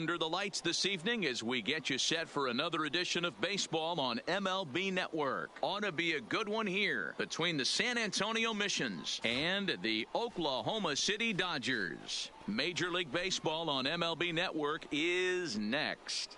Under the lights this evening as we get you set for another edition of baseball on MLB Network. Ought to be a good one here between the San Antonio Missions and the Oklahoma City Dodgers. Major League Baseball on MLB Network is next.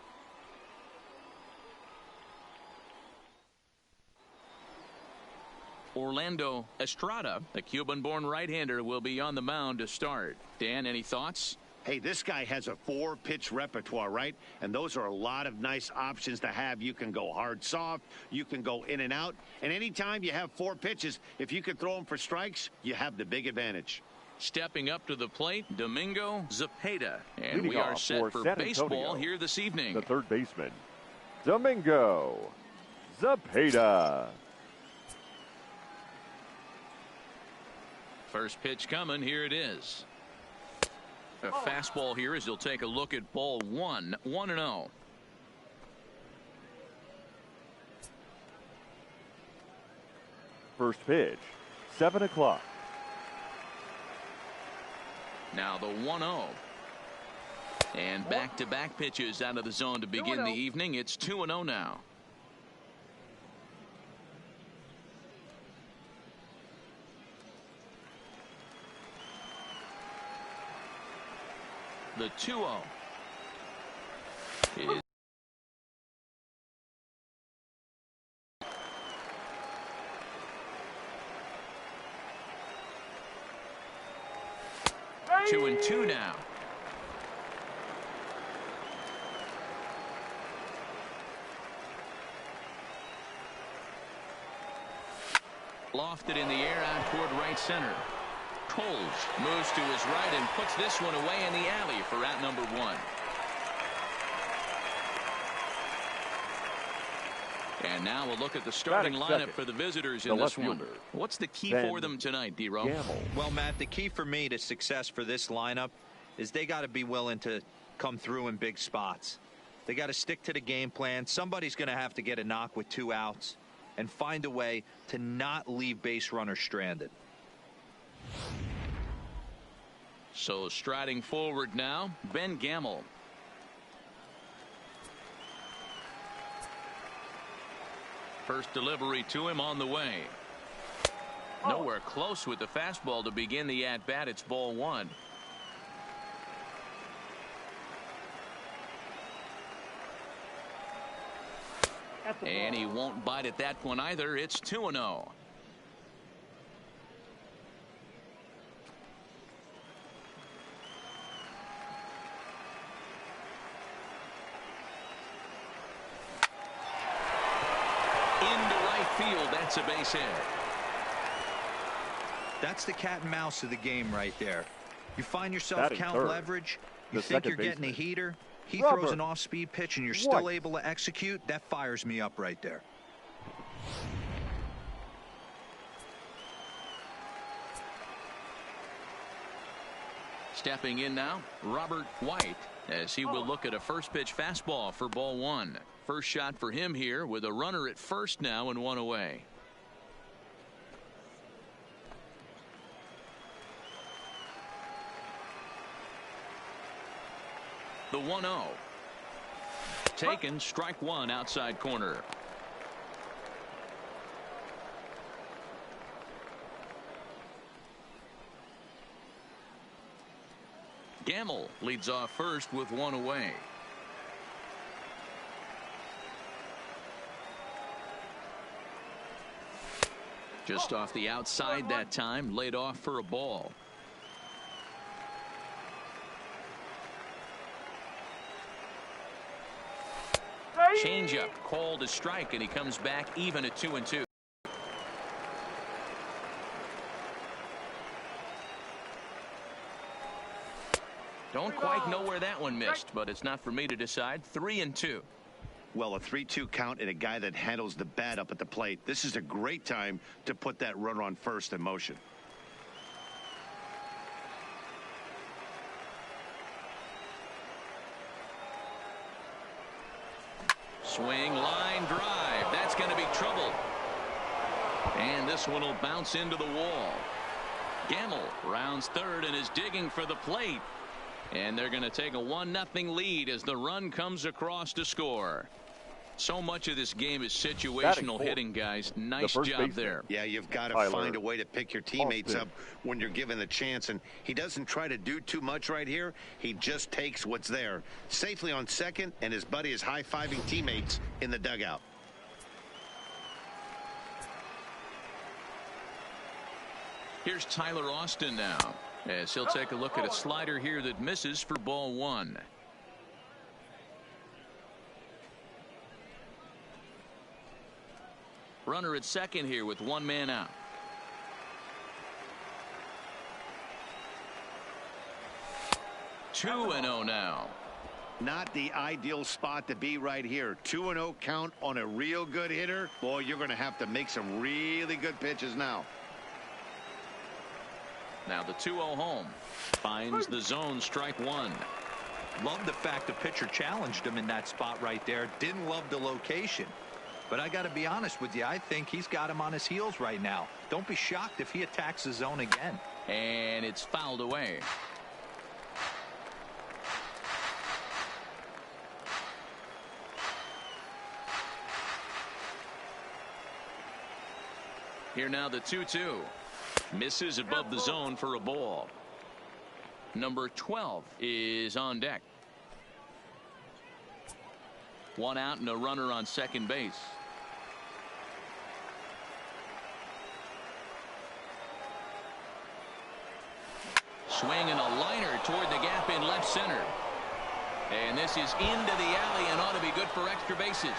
Orlando Estrada, the Cuban-born right-hander, will be on the mound to start. Dan, any thoughts? Hey, this guy has a 4-pitch repertoire, right? And those are a lot of nice options to have. You can go hard, soft. You can go in and out. And anytime you have 4 pitches, if you can throw them for strikes, you have the big advantage. Stepping up to the plate, Domingo Zepeda. And we are set for baseball here this evening. The third baseman, Domingo Zepeda. First pitch coming. Here it is. A fastball here as he'll take a look at ball 1, 1-0. First pitch, 7 o'clock. Now the 1-0. And back-to-back pitches out of the zone to begin the evening. It's 2-0 now. The 2-0 is hey! 2-2 now. Lofted in the air out toward right center. Coles moves to his right and puts this one away in the alley for out number 1. And now we'll look at the starting lineup for the visitors in this one. What's the key for them tonight, D-Row? Well, Matt, the key for me to success for this lineup is they got to be willing to come through in big spots. They got to stick to the game plan. Somebody's going to have to get a knock with 2 outs and find a way to not leave base runners stranded. So striding forward now, Ben Gamel. First delivery to him on the way. Nowhere close with the fastball to begin the at-bat. It's ball 1. And he won't bite at that one either. It's 2-0. Field, that's a base hit. That's the cat and mouse of the game right there. You find yourself count leverage, you think you're getting a heater, he throws an off-speed pitch and you're still able to execute. That fires me up right there. Stepping in now, Robert White, as he will look at a first pitch fastball for ball 1. First shot for him here with a runner at first now and 1 away. The 1-0. Taken, strike 1 outside corner. Gamel leads off first with 1 away. Just off the outside that time, laid off for a ball. Changeup called a strike, and he comes back even at 2-2. Don't quite know where that one missed, but it's not for me to decide. 3-2. Well, a 3-2 count and a guy that handles the bat up at the plate. This is a great time to put that runner on first in motion. Swing, line drive. That's going to be trouble. And this one will bounce into the wall. Gamel rounds third and is digging for the plate. And they're going to take a 1-0 lead as the run comes across to score. So much of this game is situational hitting, guys. Nice job there. Yeah, you've got to find a way to pick your teammates up when you're given the chance. And he doesn't try to do too much right here. He just takes what's there. Safely on second, and his buddy is high-fiving teammates in the dugout. Here's Tyler Austin now, as he'll take a look at a slider here that misses for ball 1. Runner at second here with 1 man out. Two and 0 now. Not the ideal spot to be right here. 2-0 count on a real good hitter. Boy, you're going to have to make some really good pitches now. Now the 2-0 home. Finds the zone, strike 1. Love the fact the pitcher challenged him in that spot right there. Didn't love the location. But I got to be honest with you, I think he's got him on his heels right now. Don't be shocked if he attacks the zone again. And it's fouled away. Here now the 2-2. Misses above the zone for a ball. Number 12 is on deck. 1 out and a runner on second base. Swinging a liner toward the gap in left center. And this is into the alley and ought to be good for extra bases.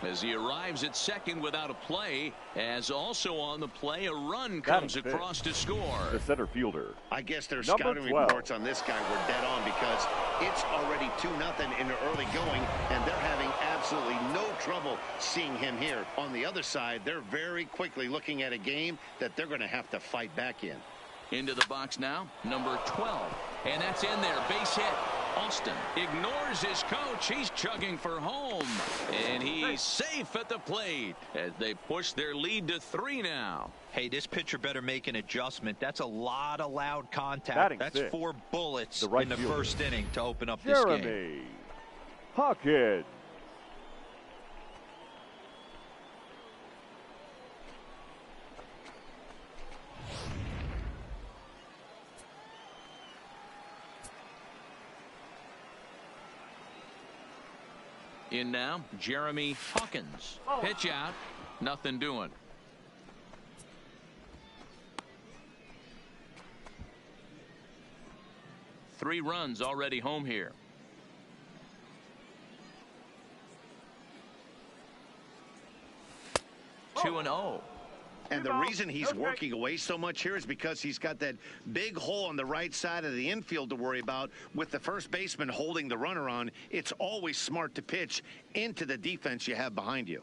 As he arrives at second without a play, as also on the play, a run comes across to score. The center fielder. I guess their scouting reports on this guy were dead on, because it's already 2-0 in the early going, and they're having absolutely no trouble seeing him here. On the other side, they're very quickly looking at a game that they're going to have to fight back in. Into the box now, number 12. And that's in there, base hit. Austin ignores his coach. He's chugging for home. And he's safe at the plate as they push their lead to 3 now. Hey, this pitcher better make an adjustment. That's a lot of loud contact. That's 4 bullets in the first inning to open up this game. Jeremy Hawkins. In now, Jeremy Hawkins. Pitch out. Nothing doing. Three runs already home here. Two and 0. And the reason he's working away so much here is because he's got that big hole on the right side of the infield to worry about. With the first baseman holding the runner on, it's always smart to pitch into the defense you have behind you.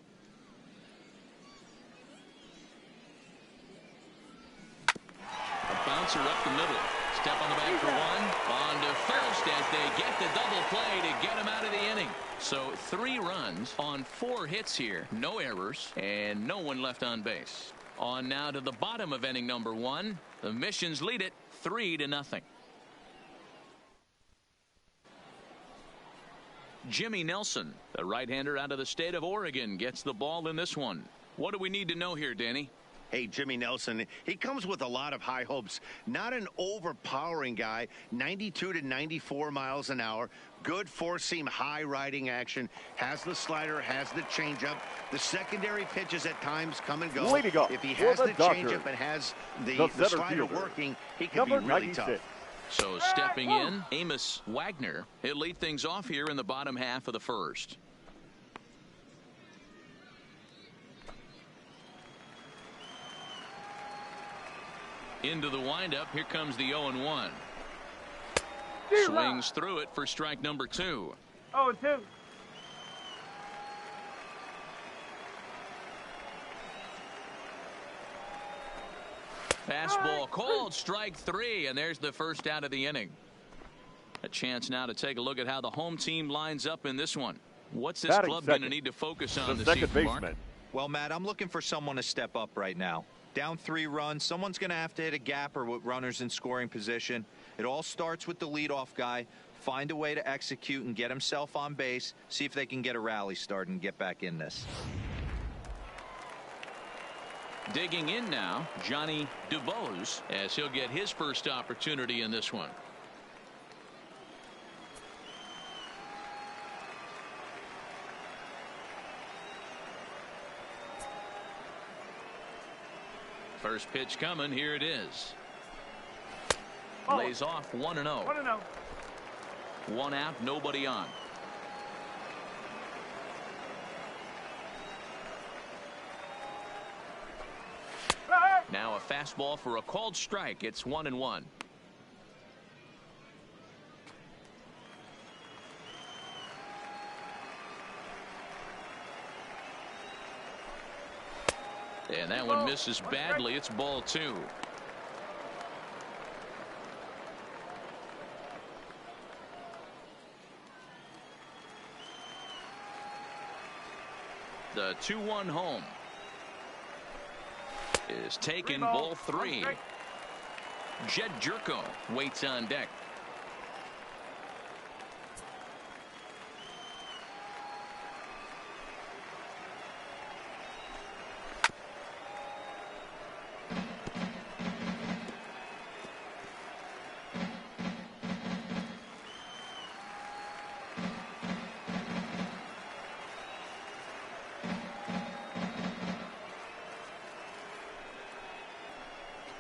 A bouncer up the middle. Step on the bag for 1. On to first as they get the double play to get him out of the inning. So 3 runs on 4 hits here. No errors and no one left on base. On now to the bottom of inning number 1. The Missions lead it 3-0. Jimmy Nelson, the right-hander out of the state of Oregon, gets the ball in this one. What do we need to know here, Danny? Hey, Jimmy Nelson, he comes with a lot of high hopes. Not an overpowering guy, 92 to 94 miles an hour. Good four-seam high riding action. Has the slider, has the changeup. The secondary pitches at times come and go. If he has the changeup and has the slider working, he can be really tough. So stepping in, Amos Wagner. He'll lead things off here in the bottom half of the first. Into the windup. Here comes the 0-1. Swings through it for strike number 2. 0-2. Fastball called, strike 3, and there's the first out of the inning. A chance now to take a look at how the home team lines up in this one. What's this club going to need to focus on this evening, Mark? Well, Matt, I'm looking for someone to step up right now. Down 3 runs, someone's going to have to hit a gapper with runners in scoring position. It all starts with the leadoff guy. Find a way to execute and get himself on base. See if they can get a rally started and get back in this. Digging in now, Johnny DuBose, as he'll get his first opportunity in this one. First pitch coming. Here it is. Lays off 1-0. 1-0. 1 out, nobody on. Now a fastball for a called strike. It's 1-1. And that one misses badly. It's ball 2. The 2-1 home is taken. Ball 3. Jed Jerko waits on deck.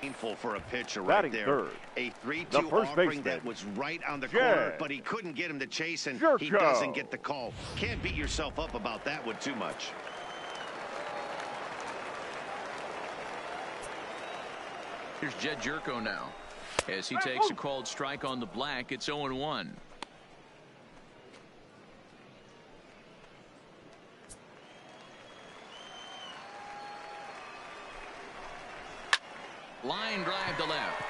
Painful for a pitcher Batting right there. third. A 3-2 The first offering baseman, that was right on the Jed corner, but he couldn't get him to chase, and he Jerko. doesn't get the call. Can't beat yourself up about that one too much. Here's Jed Jerko now, as he takes a called strike on the black. It's 0-1. Line drive to left.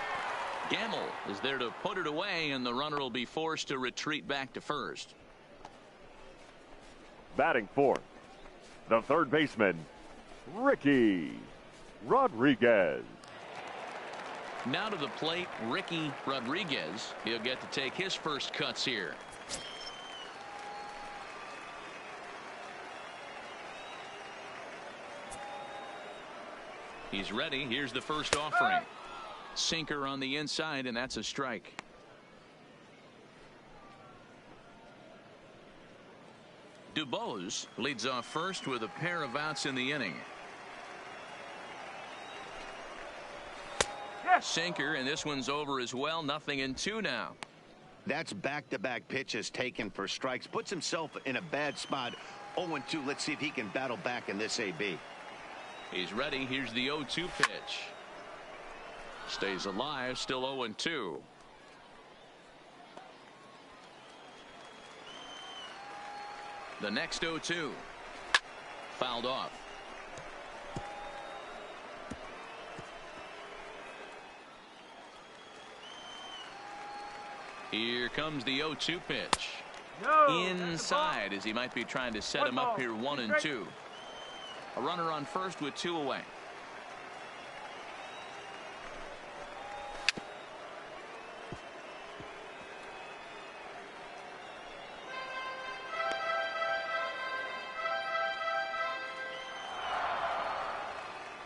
Gamble is there to put it away, and the runner will be forced to retreat back to first. Batting fourth, the third baseman, Ricky Rodriguez. Now to the plate, Ricky Rodriguez. He'll get to take his first cuts here. He's ready. Here's the first offering. Sinker on the inside, and that's a strike. DuBose leads off first with a pair of outs in the inning. Sinker, and this one's over as well. 0-2 now. That's back-to-back pitches taken for strikes. Puts himself in a bad spot. 0-2. Let's see if he can battle back in this AB. He's ready. Here's the 0-2 pitch. Stays alive. Still 0-2. The next 0-2. Fouled off. Here comes the 0-2 pitch. Inside, as he might be trying to set him up here. 1-2. A runner on first with 2 away.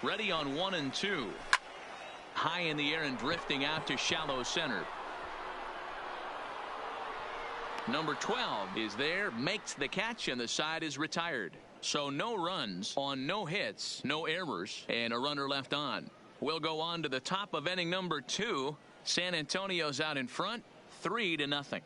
Ready on 1-2. High in the air and drifting out to shallow center. Number 12 is there, makes the catch, and the side is retired. So no runs on no hits, no errors, and a runner left on. We'll go on to the top of inning number 2. San Antonio's out in front, 3-0.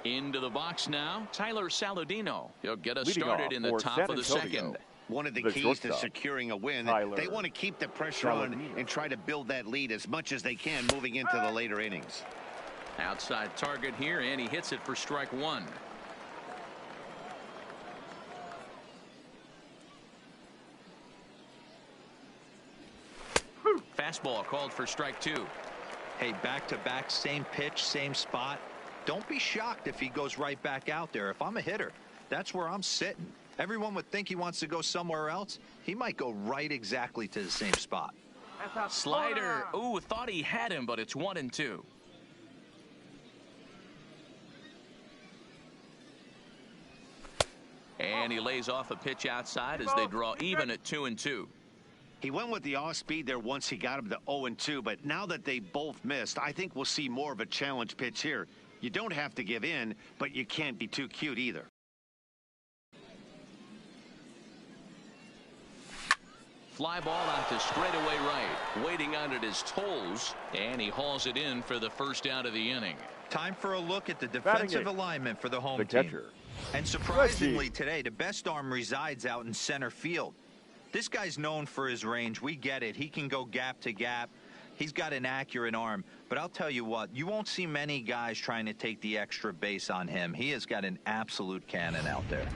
Into the box now, Tyler Saladino. He'll get us Leading started off in the for top San of the Antonio, second. One of the keys to shortstop, securing a win, Tyler they want to keep the pressure on Saladino. and try to build that lead as much as they can moving into the later innings. Outside target here, and he hits it for strike 1. Fastball called for strike 2. Hey, back-to-back, same pitch, same spot. Don't be shocked if he goes right back out there. If I'm a hitter, that's where I'm sitting. Everyone would think he wants to go somewhere else. He might go right exactly to the same spot. Slider. Ooh, thought he had him, but it's 1-2. And he lays off a pitch outside as they draw even at 2-2. He went with the off-speed there once he got him to 0-2, but now that they both missed, I think we'll see more of a challenge pitch here. You don't have to give in, but you can't be too cute either. Fly ball out to straightaway right. Waiting on it is Tolles, and he hauls it in for the first out of the inning. Time for a look at the defensive alignment for the home team. Catcher. And surprisingly today, the best arm resides out in center field. This guy's known for his range. We get it. He can go gap to gap. He's got an accurate arm. But I'll tell you what, you won't see many guys trying to take the extra base on him. He has got an absolute cannon out there.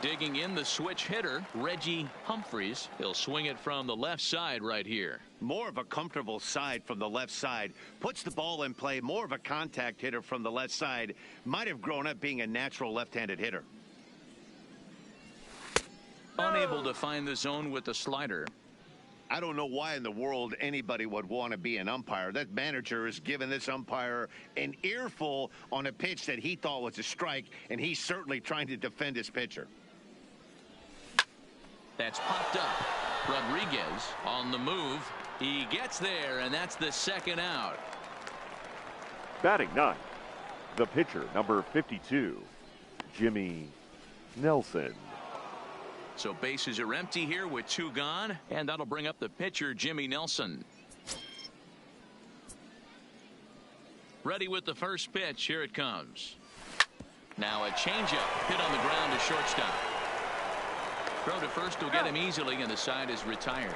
Digging in the switch hitter, Reggie Humphreys. He'll swing it from the left side right here. More of a comfortable side from the left side. Puts the ball in play. More of a contact hitter from the left side. Might have grown up being a natural left-handed hitter. Unable to find the zone with the slider. I don't know why in the world anybody would want to be an umpire. That manager has given this umpire an earful on a pitch that he thought was a strike, and he's certainly trying to defend his pitcher. That's popped up. Rodriguez on the move. He gets there, and that's the second out. Batting ninth, the pitcher, number 52, Jimmy Nelson. So bases are empty here with 2 gone, and that'll bring up the pitcher, Jimmy Nelson. Ready with the first pitch. Here it comes. Now a changeup hit on the ground to shortstop. Throw to first will get him easily, and the side is retired.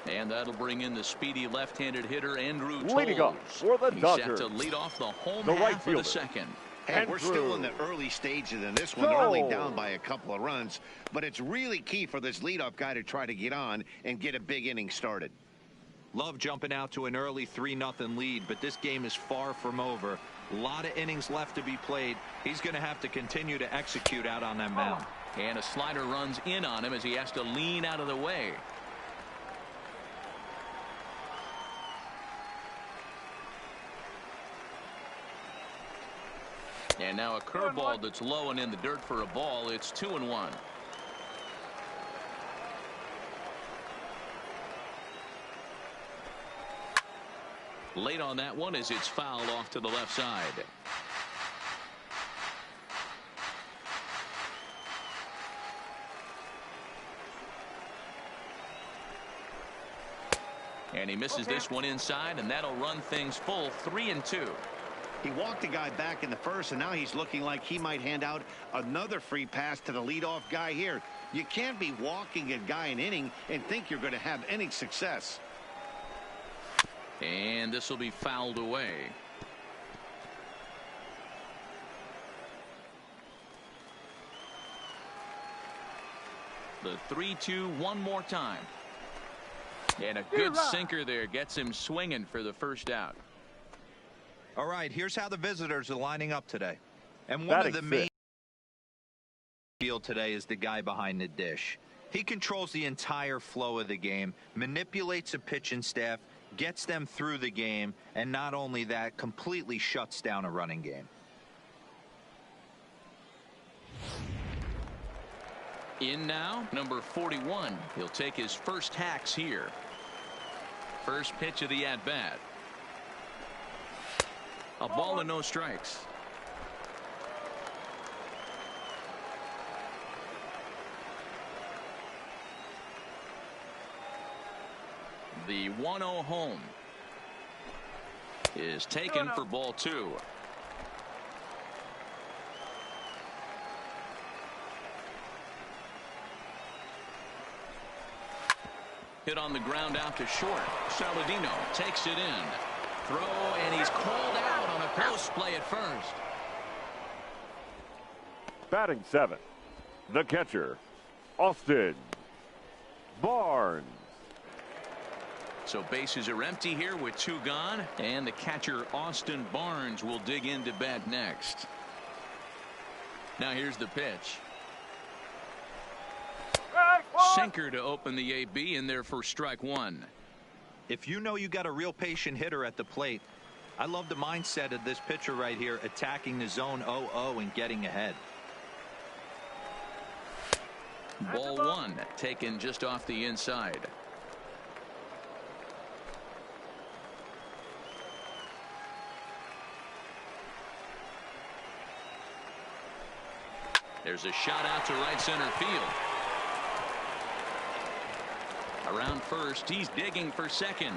And that'll bring in the speedy left-handed hitter, Andrew Tolles. Leading off for the He's Dodgers, set to lead off the home the right half fielder. of the second. Hey, we're still in the early stages in this one. They're only down by a couple of runs, but it's really key for this leadoff guy to try to get on and get a big inning started. Love jumping out to an early 3-0 lead, but this game is far from over. A lot of innings left to be played. He's going to have to continue to execute out on that mound. And a slider runs in on him as he has to lean out of the way. And now a curveball that's low and in the dirt for a ball. It's 2-1. Late on that one as it's fouled off to the left side. And he misses this one inside, and that'll run things full 3-2. He walked the guy back in the first, and now he's looking like he might hand out another free pass to the leadoff guy here. You can't be walking a guy an inning and think you're going to have any success. And this will be fouled away. The 3-2 one more time. And a good sinker there gets him swinging for the first out. All right, here's how the visitors are lining up today. And one of the main field today is the guy behind the dish. He controls the entire flow of the game, manipulates a pitching staff, gets them through the game, and not only that, completely shuts down a running game. In now, number 41. He'll take his first hacks here. First pitch of the at-bat. A ball and no strikes. The 1-0 home is taken for ball 2. Hit on the ground out to short. Saladino takes it in. Throw, and he's called out on a post play at first. Batting 7, The catcher, Austin Barnes. So bases are empty here with 2 gone, and the catcher Austin Barnes will dig into bat next. Now here's the pitch. Sinker to open the AB in there for strike 1. If you know you got a real patient hitter at the plate, I love the mindset of this pitcher right here, attacking the zone 0-0 and getting ahead. Ball 1 taken just off the inside. There's a shot out to right center field. Around first, he's digging for second.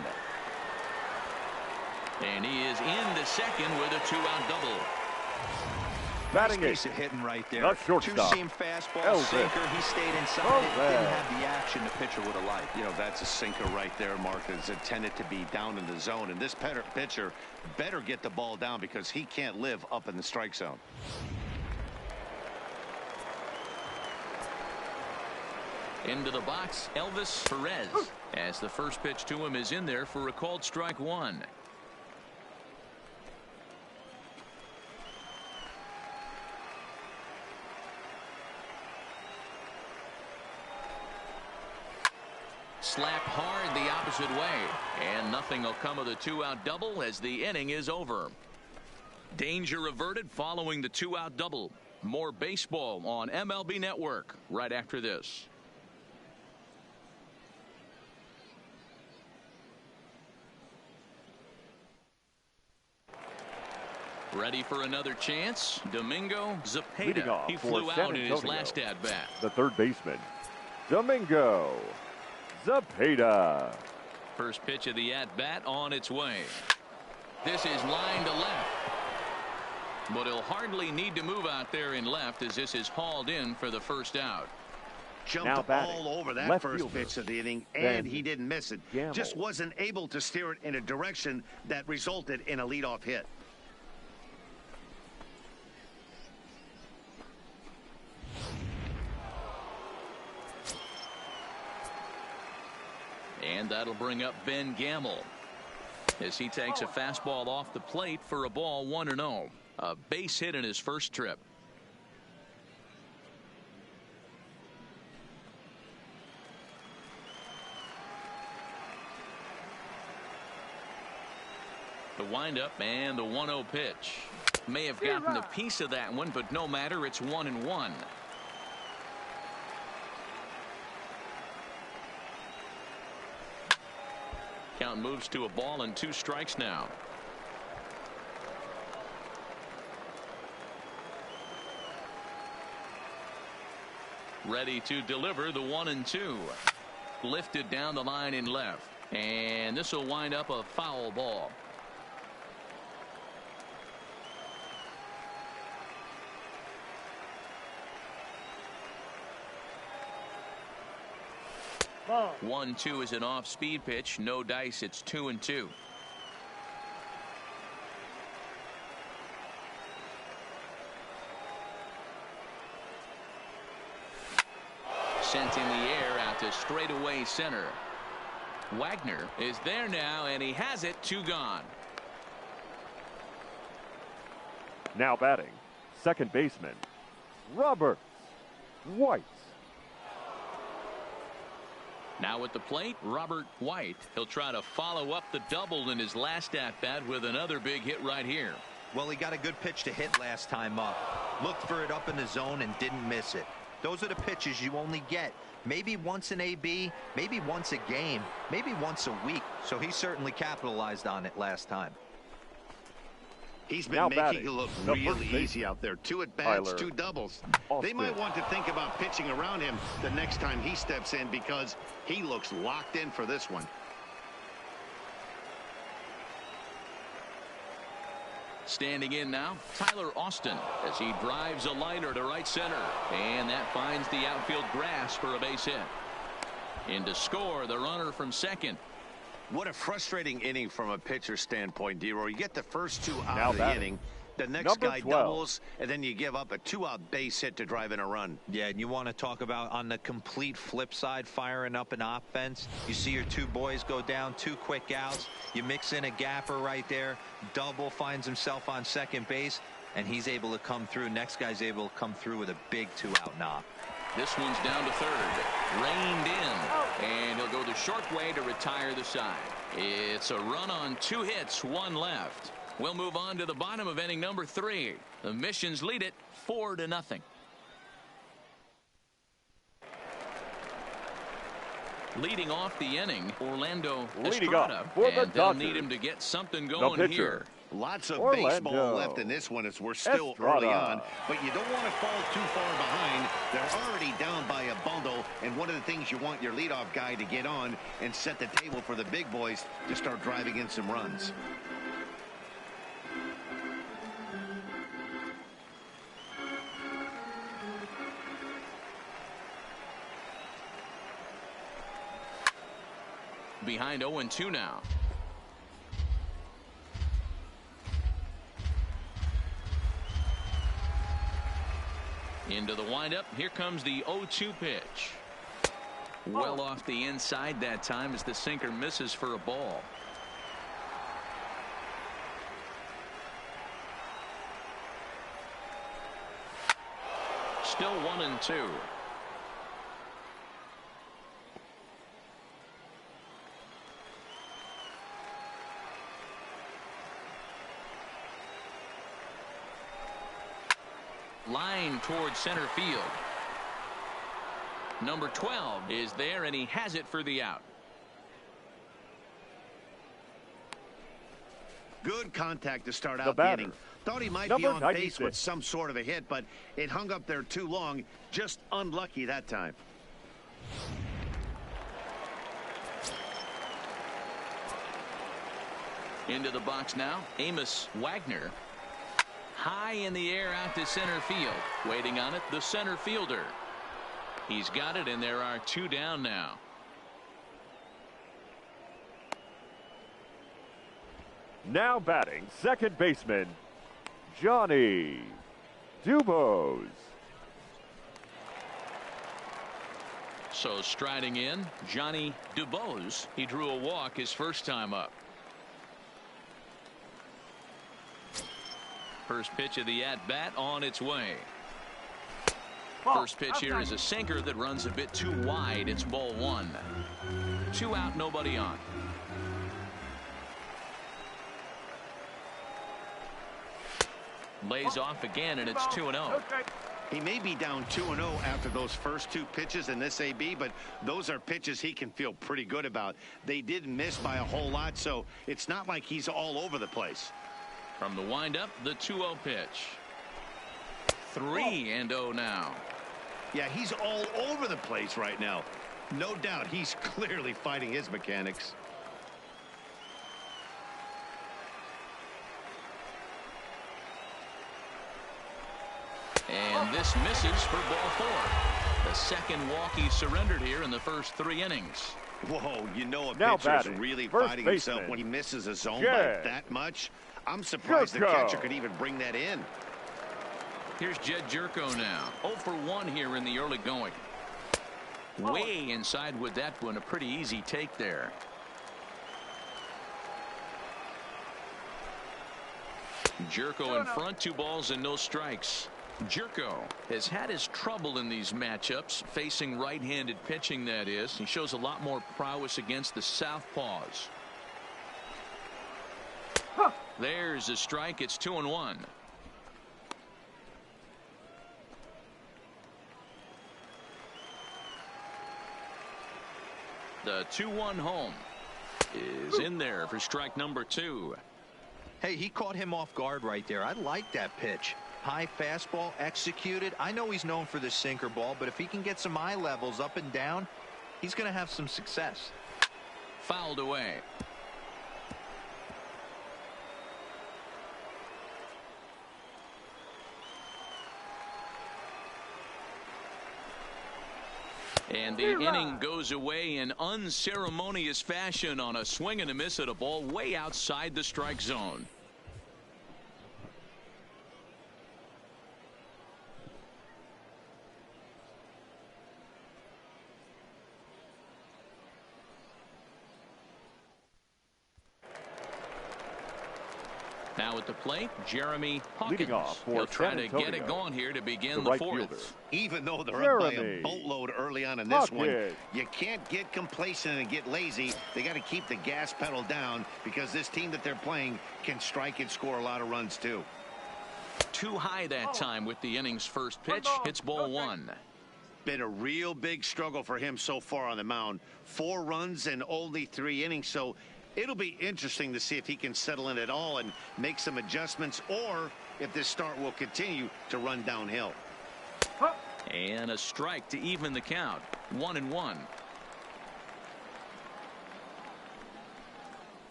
And he is into second with a 2-out double. Batting nice piece of hitting right there. The shortstop. Two-seam fastball, sinker. He stayed inside. It didn't have the action the pitcher would have liked. You know, that's a sinker right there, Mark. It's intended to be down in the zone. And this pitcher better get the ball down because he can't live up in the strike zone. Into the box, Elvis Perez, as the first pitch to him is in there for a called strike 1. Slapped hard the opposite way, and nothing will come of the 2-out double as the inning is over. Danger averted following the 2-out double. More baseball on MLB Network right after this. Ready for another chance. Domingo Zepeda. He flew out in his last at bat. The third baseman, Domingo Zepeda. First pitch of the at bat on its way. This is line to left. But he'll hardly need to move out there in left as this is hauled in for the first out. Jumped all over that first pitch of the inning, and he didn't miss it. Just wasn't able to steer it in a direction that resulted in a leadoff hit. And that'll bring up Ben Gamble as he takes a fastball off the plate for a ball 1-0. A base hit in his first trip. The windup and the 1-0 pitch. May have gotten a piece of that one, but no matter, it's 1-1. Count moves to a ball and 2 strikes now. Ready to deliver the 1-2. Lifted down the line in left. And this will wind up a foul ball. Ball. 1-2 is an off-speed pitch. No dice. It's 2-2. Sent in the air out to straightaway center. Wagner is there now, and he has it. 2 gone. Now batting, second baseman, Robert White. Now at the plate, Robert White. He'll try to follow up the double in his last at-bat with another big hit right here. Well, he got a good pitch to hit last time up. Looked for it up in the zone and didn't miss it. Those are the pitches you only get maybe once in AB, maybe once a game, maybe once a week. So he certainly capitalized on it last time. He's been making it look really easy out there. 2 at-bats, 2 doubles. They might want to think about pitching around him the next time he steps in because he looks locked in for this one. Standing in now, Tyler Austin as he drives a liner to right center. And that finds the outfield grass for a base hit. In to score the runner from second. What a frustrating inning from a pitcher standpoint, D-Roy. You get the first 2 out of the inning, The next Number guy 12. doubles, and then you give up a 2-out base hit to drive in a run. Yeah, and you want to talk about on the complete flip side, firing up an offense. You see your two boys go down, 2 quick outs. You mix in a gapper right there. Double finds himself on second base, and he's able to come through. Next guy's able to come through with a big 2-out knock. This one's down to third. Reined in. And he'll go the short way to retire the side. It's a run on 2 hits, 1 left. We'll move on to the bottom of inning number 3. The Missions lead it 4-0. Leading off the inning, Orlando Estrada, and they'll need him to get something going here. Lots of Orlando baseball left in this one as we're still early on, but you don't want to fall too far behind. They're already down by a bundle, and one of the things you want your leadoff guy to get on and set the table for the big boys to start driving in some runs. Behind 0-2 now. Into the windup. Here comes the 0-2 pitch. Well off the inside that time as the sinker misses for a ball. Still 1-2. Line towards center field. Number 12 is there, and he has it for the out. Good contact to start out the inning. Thought he might be on base with some sort of a hit, but it hung up there too long. Just unlucky that time. Into the box now, Amos Wagner. High in the air out to center field. Waiting on it, the center fielder. He's got it, and there are 2 down now. Now batting, second baseman, Johnny Dubose. So striding in, Johnny Dubose. He drew a walk his first time up. First pitch of the at-bat on its way. First pitch here is a sinker that runs a bit too wide. It's ball 1. 2 out, nobody on. Lays off again, and it's 2-0. He may be down 2-0 after those first 2 pitches in this AB, but those are pitches he can feel pretty good about. They didn't miss by a whole lot, so it's not like he's all over the place. From the windup, the 2-0 pitch. 3-0 now. Yeah, he's all over the place right now. No doubt he's clearly fighting his mechanics. And this misses for ball 4. The second walk he surrendered here in the first 3 innings. Whoa, you know a Now pitcher's batting, really first fighting baseman, himself when he misses a zone Jed by that much. I'm surprised the catcher could even bring that in. Here's Jed Jerko now. 0 for 1 here in the early going. Way inside with that one. A pretty easy take there. Jerko in front, 2 balls and no strikes. Jerko has had his trouble in these matchups, facing right-handed pitching, that is. He shows a lot more prowess against the southpaws. There's a strike. It's 2-1. The 2-1 home is in there for strike number 2. Hey, he caught him off guard right there. I like that pitch. High fastball executed. I know he's known for the sinker ball, but if he can get some eye levels up and down, he's going to have some success. Fouled away. And the inning goes away in unceremonious fashion on a swing and a miss at a ball way outside the strike zone. Now at the plate, Jeremy Hawkins. Leading off for He'll try San to Antonio, get it going here to begin the the right fourth. fielder, Even though they're up by a Jeremy boatload early on in this one, Hawkins. you can't get complacent and get lazy. They got to keep the gas pedal down because this team that they're playing can strike and score a lot of runs too. Too high that time with the inning's first pitch. Hits ball one. Been a real big struggle for him so far on the mound. 4 runs and only 3 innings, so it'll be interesting to see if he can settle in at all and make some adjustments, or if this start will continue to run downhill. And a strike to even the count. 1-1.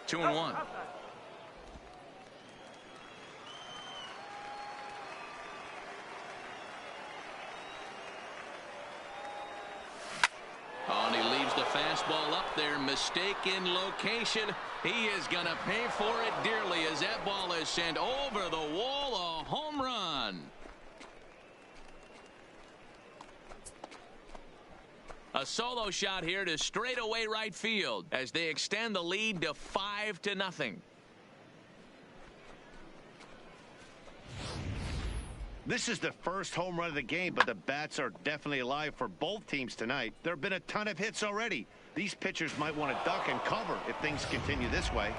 Two and one. Oh, and he leaves the fastball up there. Mistaken location. He is going to pay for it dearly as that ball is sent over the wall. A home run. A solo shot here to straightaway right field as they extend the lead to 5-0. This is the first home run of the game, but the bats are definitely alive for both teams tonight. There have been a ton of hits already. These pitchers might want to duck and cover if things continue this way.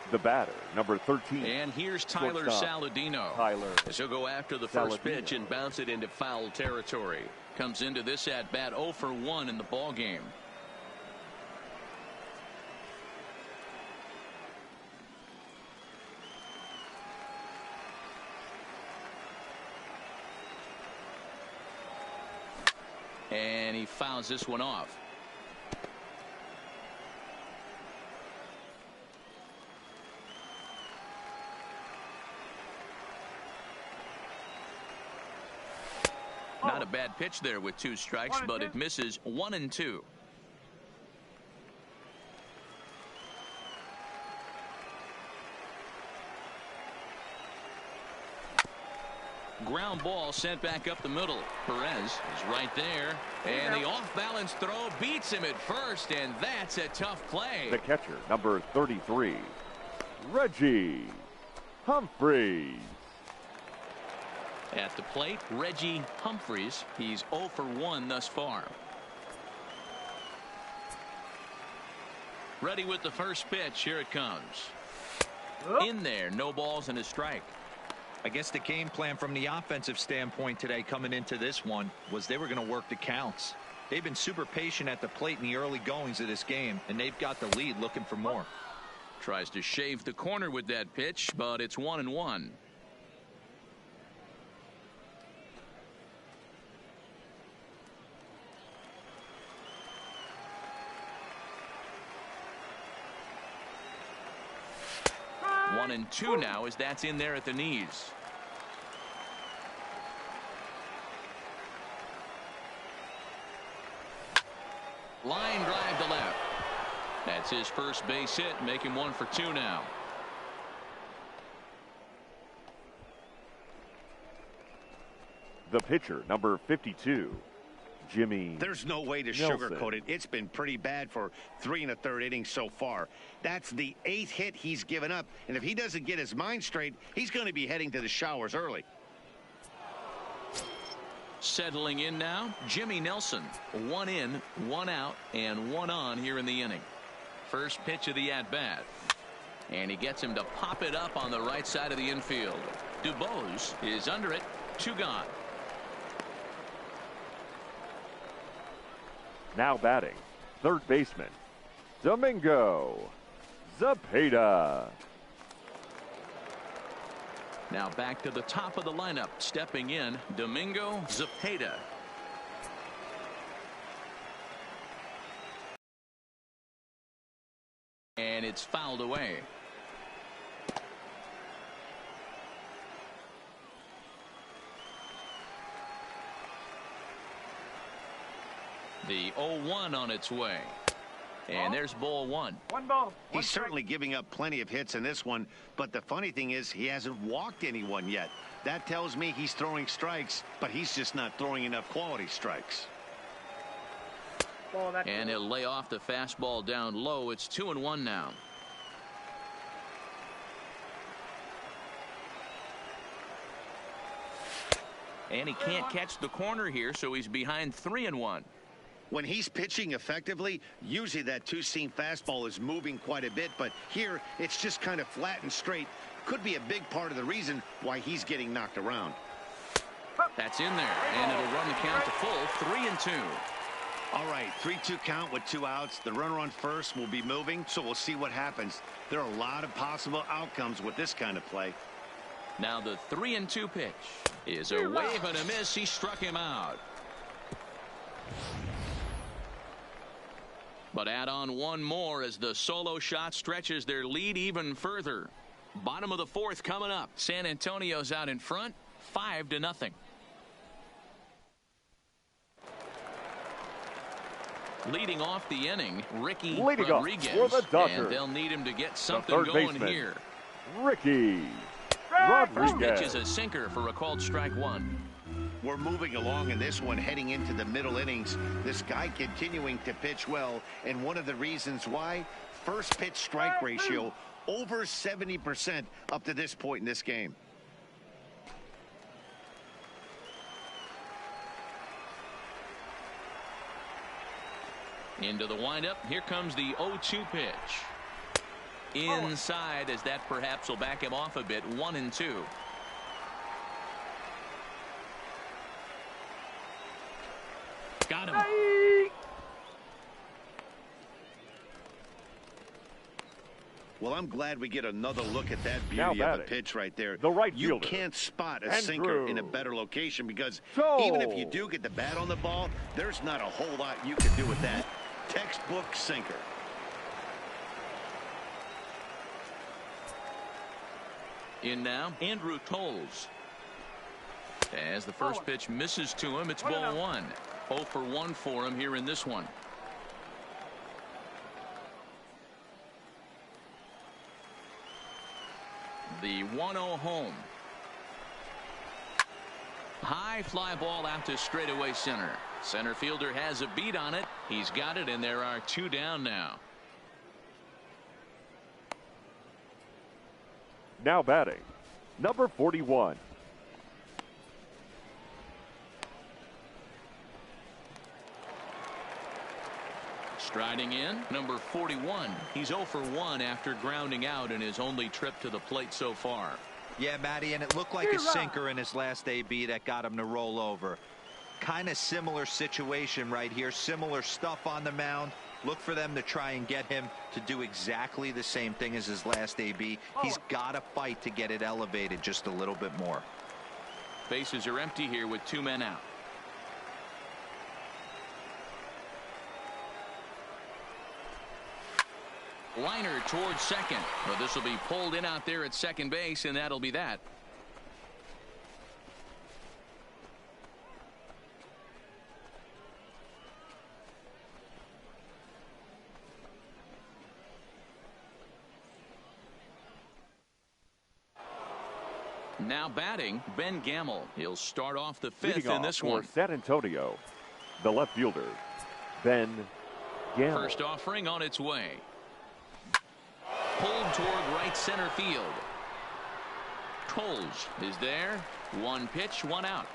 The batter, number 13. And here's Tyler Shortstop, Saladino. Tyler As he'll go after the first Saladino. pitch and bounce it into foul territory. Comes into this at bat 0 for 1 in the ball game. And he fouls this one off. Not a bad pitch there with 2 strikes, but it misses 1-2. Ground ball sent back up the middle. Perez is right there. And the off-balance throw beats him at first, and that's a tough play. The catcher, number 33. Reggie Humphreys. At the plate, Reggie Humphreys. He's 0 for 1 thus far. Ready with the first pitch. Here it comes. In there, no balls and a strike. I guess the game plan from the offensive standpoint today coming into this one was they were going to work the counts. They've been super patient at the plate in the early goings of this game, and they've got the lead looking for more. Tries to shave the corner with that pitch, but it's 1-1. One and two now as that's in there at the knees. Line drive to left. That's his first base hit, make him 1 for 2 now. The pitcher, number 52. Jimmy. There's no way to Nelson. sugarcoat it. It's been pretty bad for 3 1/3 innings so far. That's the 8th hit he's given up. And if he doesn't get his mind straight, he's going to be heading to the showers early. Settling in now, Jimmy Nelson. 1 in, 1 out, and 1 on here in the inning. First pitch of the at-bat. And he gets him to pop it up on the right side of the infield. DuBose is under it. 2 gone. Now batting, third baseman, Domingo Zepeda. Now back to the top of the lineup. Stepping in, Domingo Zepeda. And it's fouled away. The 0-1 on its way. And there's ball one. One ball. He's certainly giving up plenty of hits in this one, but the funny thing is he hasn't walked anyone yet. That tells me he's throwing strikes, but he's just not throwing enough quality strikes. And he'll lay off the fastball down low. It's 2-1 now. And he can't catch the corner here, so he's behind 3-1. When he's pitching effectively, usually that two-seam fastball is moving quite a bit, but here it's just kind of flat and straight. Could be a big part of the reason why he's getting knocked around. That's in there, and it'll run the count to full, 3-2. All right, 3-2 count with 2 outs. The runner on first will be moving, so we'll see what happens. There are a lot of possible outcomes with this kind of play. Now the 3-2 pitch is a wave and a miss. He struck him out. But add on one more as the solo shot stretches their lead even further. Bottom of the fourth coming up. San Antonio's out in front, 5-0. Leading off the inning, Ricky Rodriguez. For the Dodgers. And they'll need him to get something going here. Ricky First pitch Rodriguez. is a sinker for a called strike one. We're moving along in this one, heading into the middle innings. This guy continuing to pitch well, and one of the reasons why, first pitch strike ratio over 70% up to this point in this game. Into the windup. Here comes the 0-2 pitch. Inside, as that perhaps will back him off a bit. 1-2. Got him. Well, I'm glad we get another look at that beauty of a pitch right there. The right You fielder. can't spot a And sinker through. in a better location because So. even if you do get the bat on the ball, there's not a whole lot you can do with that. Textbook sinker. In now, Andrew Tolles. As the first pitch misses to him, it's ball one. 0 for 1 for him here in this one. The 1-0 home. High fly ball out to straightaway center. Center fielder has a beat on it. He's got it, and there are 2 down now. Now batting, number 41. Striding in, number 41. He's 0 for 1 after grounding out in his only trip to the plate so far. Yeah, Matty, and it looked like a sinker in his last AB that got him to roll over. Kind of similar situation right here. Similar stuff on the mound. Look for them to try and get him to do exactly the same thing as his last AB. He's got to fight to get it elevated just a little bit more. Bases are empty here with 2 men out. Liner towards second. Well, this will be pulled in out there at second base, and that'll be that. Now batting, Ben Gamel. He'll start off the 5th Leading in off this for one. San Antonio, the left fielder, Ben Gamel. First offering on its way. Pulled toward right center field. Tolles is there. 1 pitch, 1 out.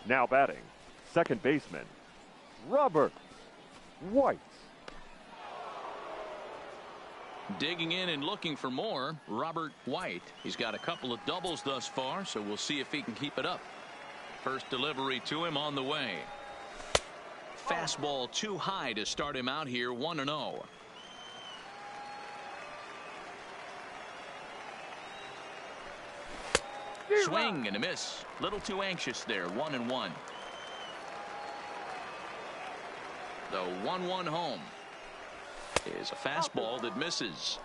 Now batting, second baseman, Robert White. Digging in and looking for more, Robert White. He's got a couple of doubles thus far, so we'll see if he can keep it up. First delivery to him on the way. Fastball too high to start him out here, 1-0. Swing and a miss. Little too anxious there, 1-1. The 1-1 home is a fastball that misses.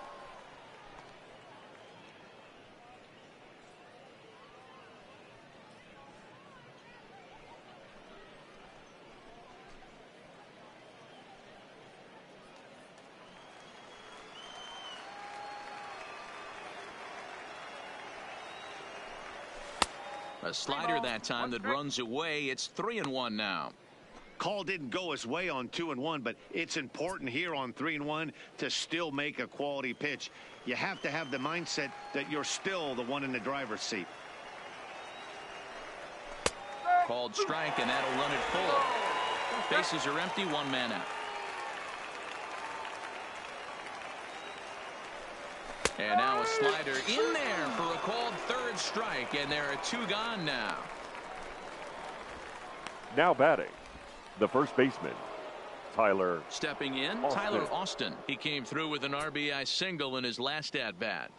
A slider that time that runs away. It's 3-1 now. Call didn't go his way on 2-1, but it's important here on 3-1 to still make a quality pitch. You have to have the mindset that you're still the one in the driver's seat. Called strike, and that'll run it full. Bases are empty, 1 man out. And now a slider in there for a called third strike, and there are 2 gone now. Now batting, the first baseman, Tyler. Stepping in, Tyler Austin. He came through with an RBI single in his last at-bat.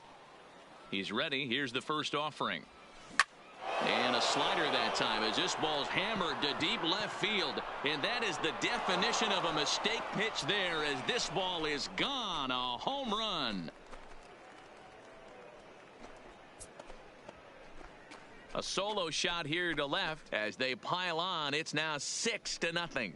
He's ready. Here's the first offering. And a slider that time as this ball's hammered to deep left field. And that is the definition of a mistake pitch there as this ball is gone. A home run. A solo shot here to left as they pile on. It's now 6-0.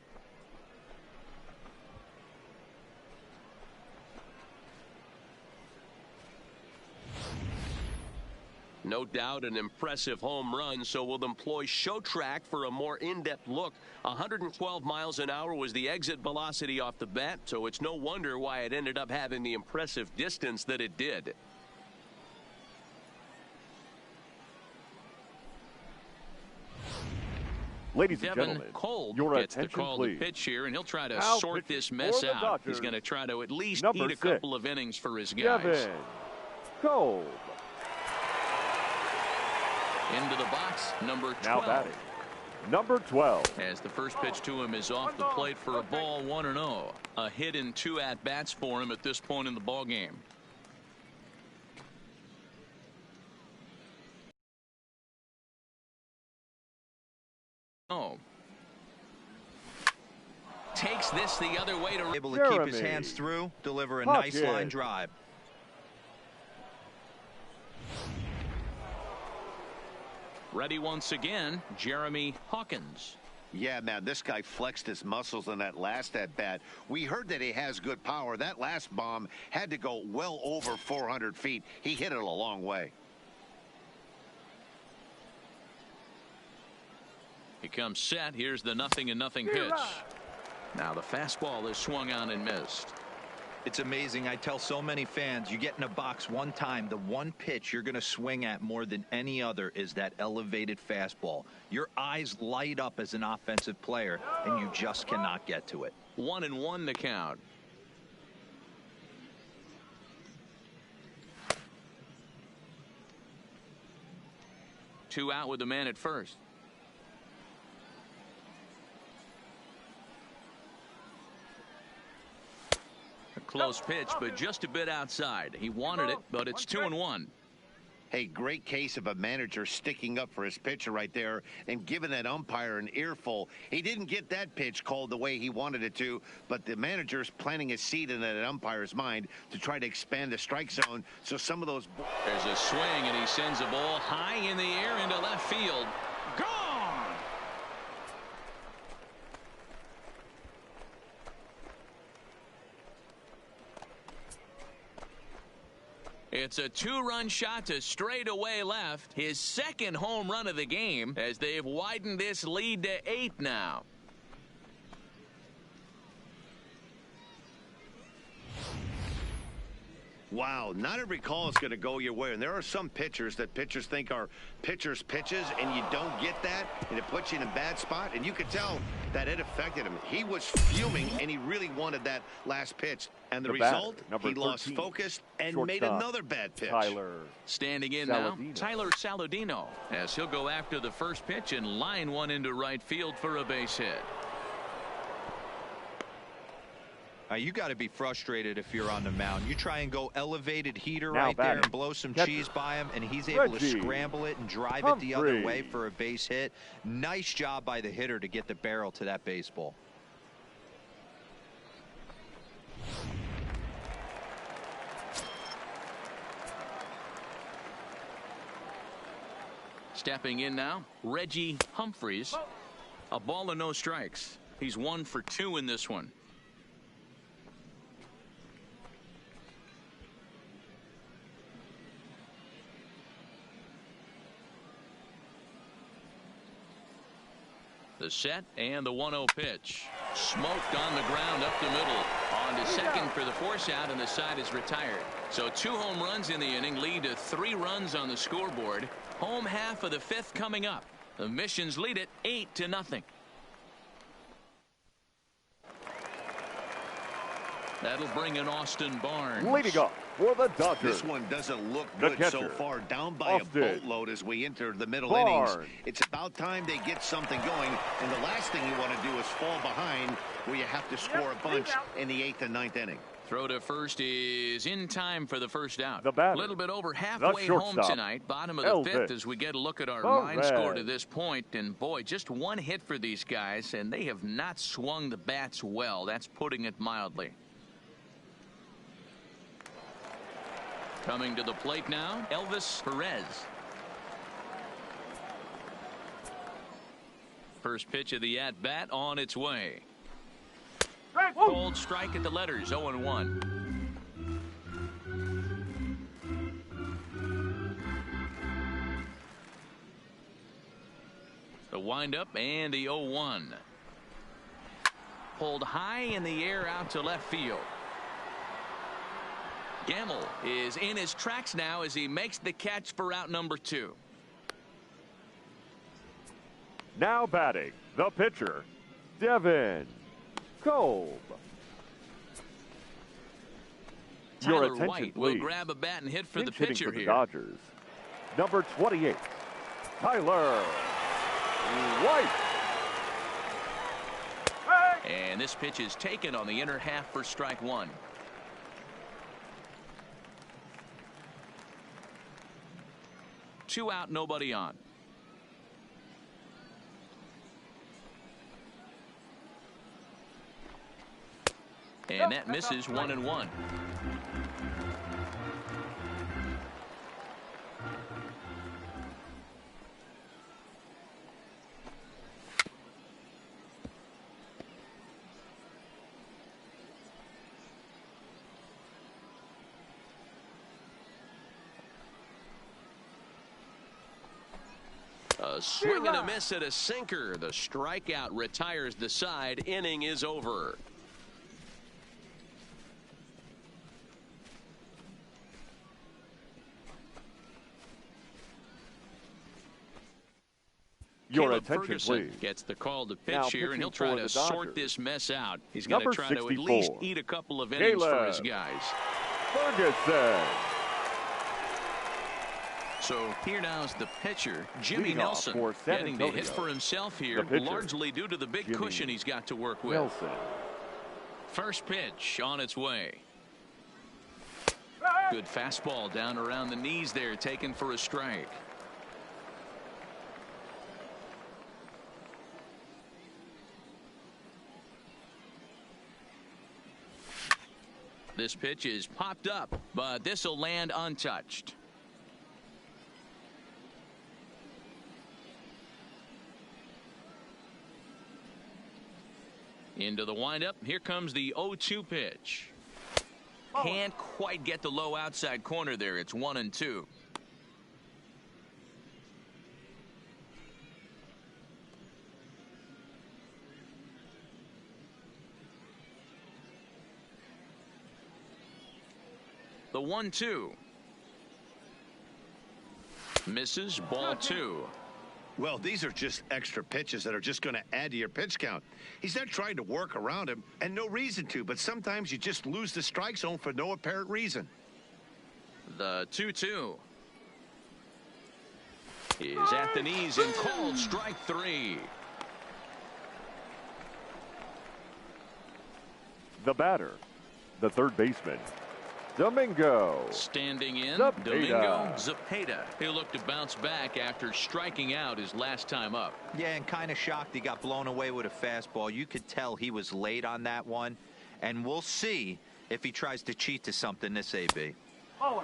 No doubt an impressive home run, so we'll employ show track for a more in-depth look. 112 miles an hour was the exit velocity off the bat, so it's no wonder why it ended up having the impressive distance that it did. Ladies and Devin gentlemen, Cole your gets the attention, call please. to pitch here, and he'll try to Now sort pitching this for mess the out. Dodgers, He's going to try to at least number eat a 6, couple of innings for his guys. Devin Cole. Into the box, number 12. Now batting, number 12. As the first pitch to him is off the plate for a ball, 1-0. A hit in 2 at-bats for him at this point in the ballgame. Oh. Takes this the other way to Able to keep his hands through, deliver a nice line drive. ready once again, Jeremy Hawkins. Yeah, man, this guy flexed his muscles in that last at-bat. We heard that he has good power. That last bomb had to go well over 400 feet. He hit it a long way. He comes set. Here's the 0-0 pitch. Now the fastball is swung on and missed. It's amazing. I tell so many fans, you get in a box one time, the one pitch you're going to swing at more than any other is that elevated fastball. Your eyes light up as an offensive player, and you just cannot get to it. 1-1 the count. Two out with the man at first. Close pitch, but just a bit outside. He wanted it, but it's 2-1. Hey, great case of a manager sticking up for his pitcher right there and giving that umpire an earful. He didn't get that pitch called the way he wanted it to, but the manager's planting a seed in that umpire's mind to try to expand the strike zone. So some of those... There's a swing, and he sends a ball high in the air into left field. Gone! It's a two-run shot to straightaway left. His second home run of the game as they've widened this lead to 8 now. Wow, not every call is going to go your way. And there are some pitchers that pitchers think are pitchers' pitches, and you don't get that, and it puts you in a bad spot. And you could tell that it affected him. He was fuming, and he really wanted that last pitch. And the result, he lost focus and made another bad pitch. Standing in now, Tyler Saladino, as he'll go after the first pitch and line one into right field for a base hit. You got to be frustrated if you're on the mound. You try and go elevated heater right there and blow some cheese by him, and he's able to scramble it and drive it the other way for a base hit. Nice job by the hitter to get the barrel to that baseball. Stepping in now, Reggie Humphreys. A ball and no strikes. He's 1 for 2 in this one. The set and the 1-0 pitch. Smoked on the ground up the middle. On to second for the force out, and the side is retired. So 2 home runs in the inning lead to 3 runs on the scoreboard. Home half of the 5th coming up. The Missions lead it 8-0. That'll bring in Austin Barnes. Leading off for the Dodgers. This one doesn't look The good catcher, so far. Down by Austin a boatload as we enter the middle Barnes. innings. It's about time they get something going. And the last thing you want to do is fall behind where you have to score a bunch in the 8th and 9th inning. Throw to first is in time for the first out. The batter, a little bit over halfway home shortstop, tonight. Bottom of the 5th as we get a look at our line score to this point. And boy, just 1 hit for these guys, and they have not swung the bats well. That's putting it mildly. Coming to the plate now, Elvis Perez. First pitch of the at-bat on its way. Cold strike at the letters, 0-1. The windup and the 0-1. Pulled high in the air out to left field. Gamble is in his tracks now as he makes the catch for out number 2. Now batting, the pitcher, Devin Kolb. Your Tyler attention, White please. will grab a bat and hit for the pitcher for the here. Dodgers, number 28, Tyler White. And this pitch is taken on the inner half for strike 1. Two out, nobody on. And that misses 1-1. A swing and a miss at a sinker. The strikeout retires the side. Inning is over. Your Caleb attention, Ferguson please. gets the call to Now pitch here, and he'll try pitching to for the sort Dodgers, this mess out. He's going to number try to at 64, least eat a couple of innings for his Caleb guys. Ferguson. So here now is the pitcher, Jimmy Leading off Nelson, for San getting the hit Antonio, for himself here, the pitcher, largely due to the big Jimmy cushion he's got to work with. Nelson. First pitch on its way. Good fastball down around the knees there, taken for a strike. This pitch is popped up, but this will land untouched. Into the windup. Here comes the 0-2 pitch. Can't quite get the low outside corner there. It's 1-2. The 1-2. Misses, ball 2. Well, these are just extra pitches that are just going to add to your pitch count. He's not trying to work around him, and no reason to, but sometimes you just lose the strike zone for no apparent reason. The 2-2 is at the knees and called strike 3. The batter, the third baseman, Domingo. Standing in, Zepeda. Domingo Zepeda. He'll look to bounce back after striking out his last time up. Yeah, and kind of shocked he got blown away with a fastball. You could tell he was late on that one, and we'll see if he tries to cheat to something this AB.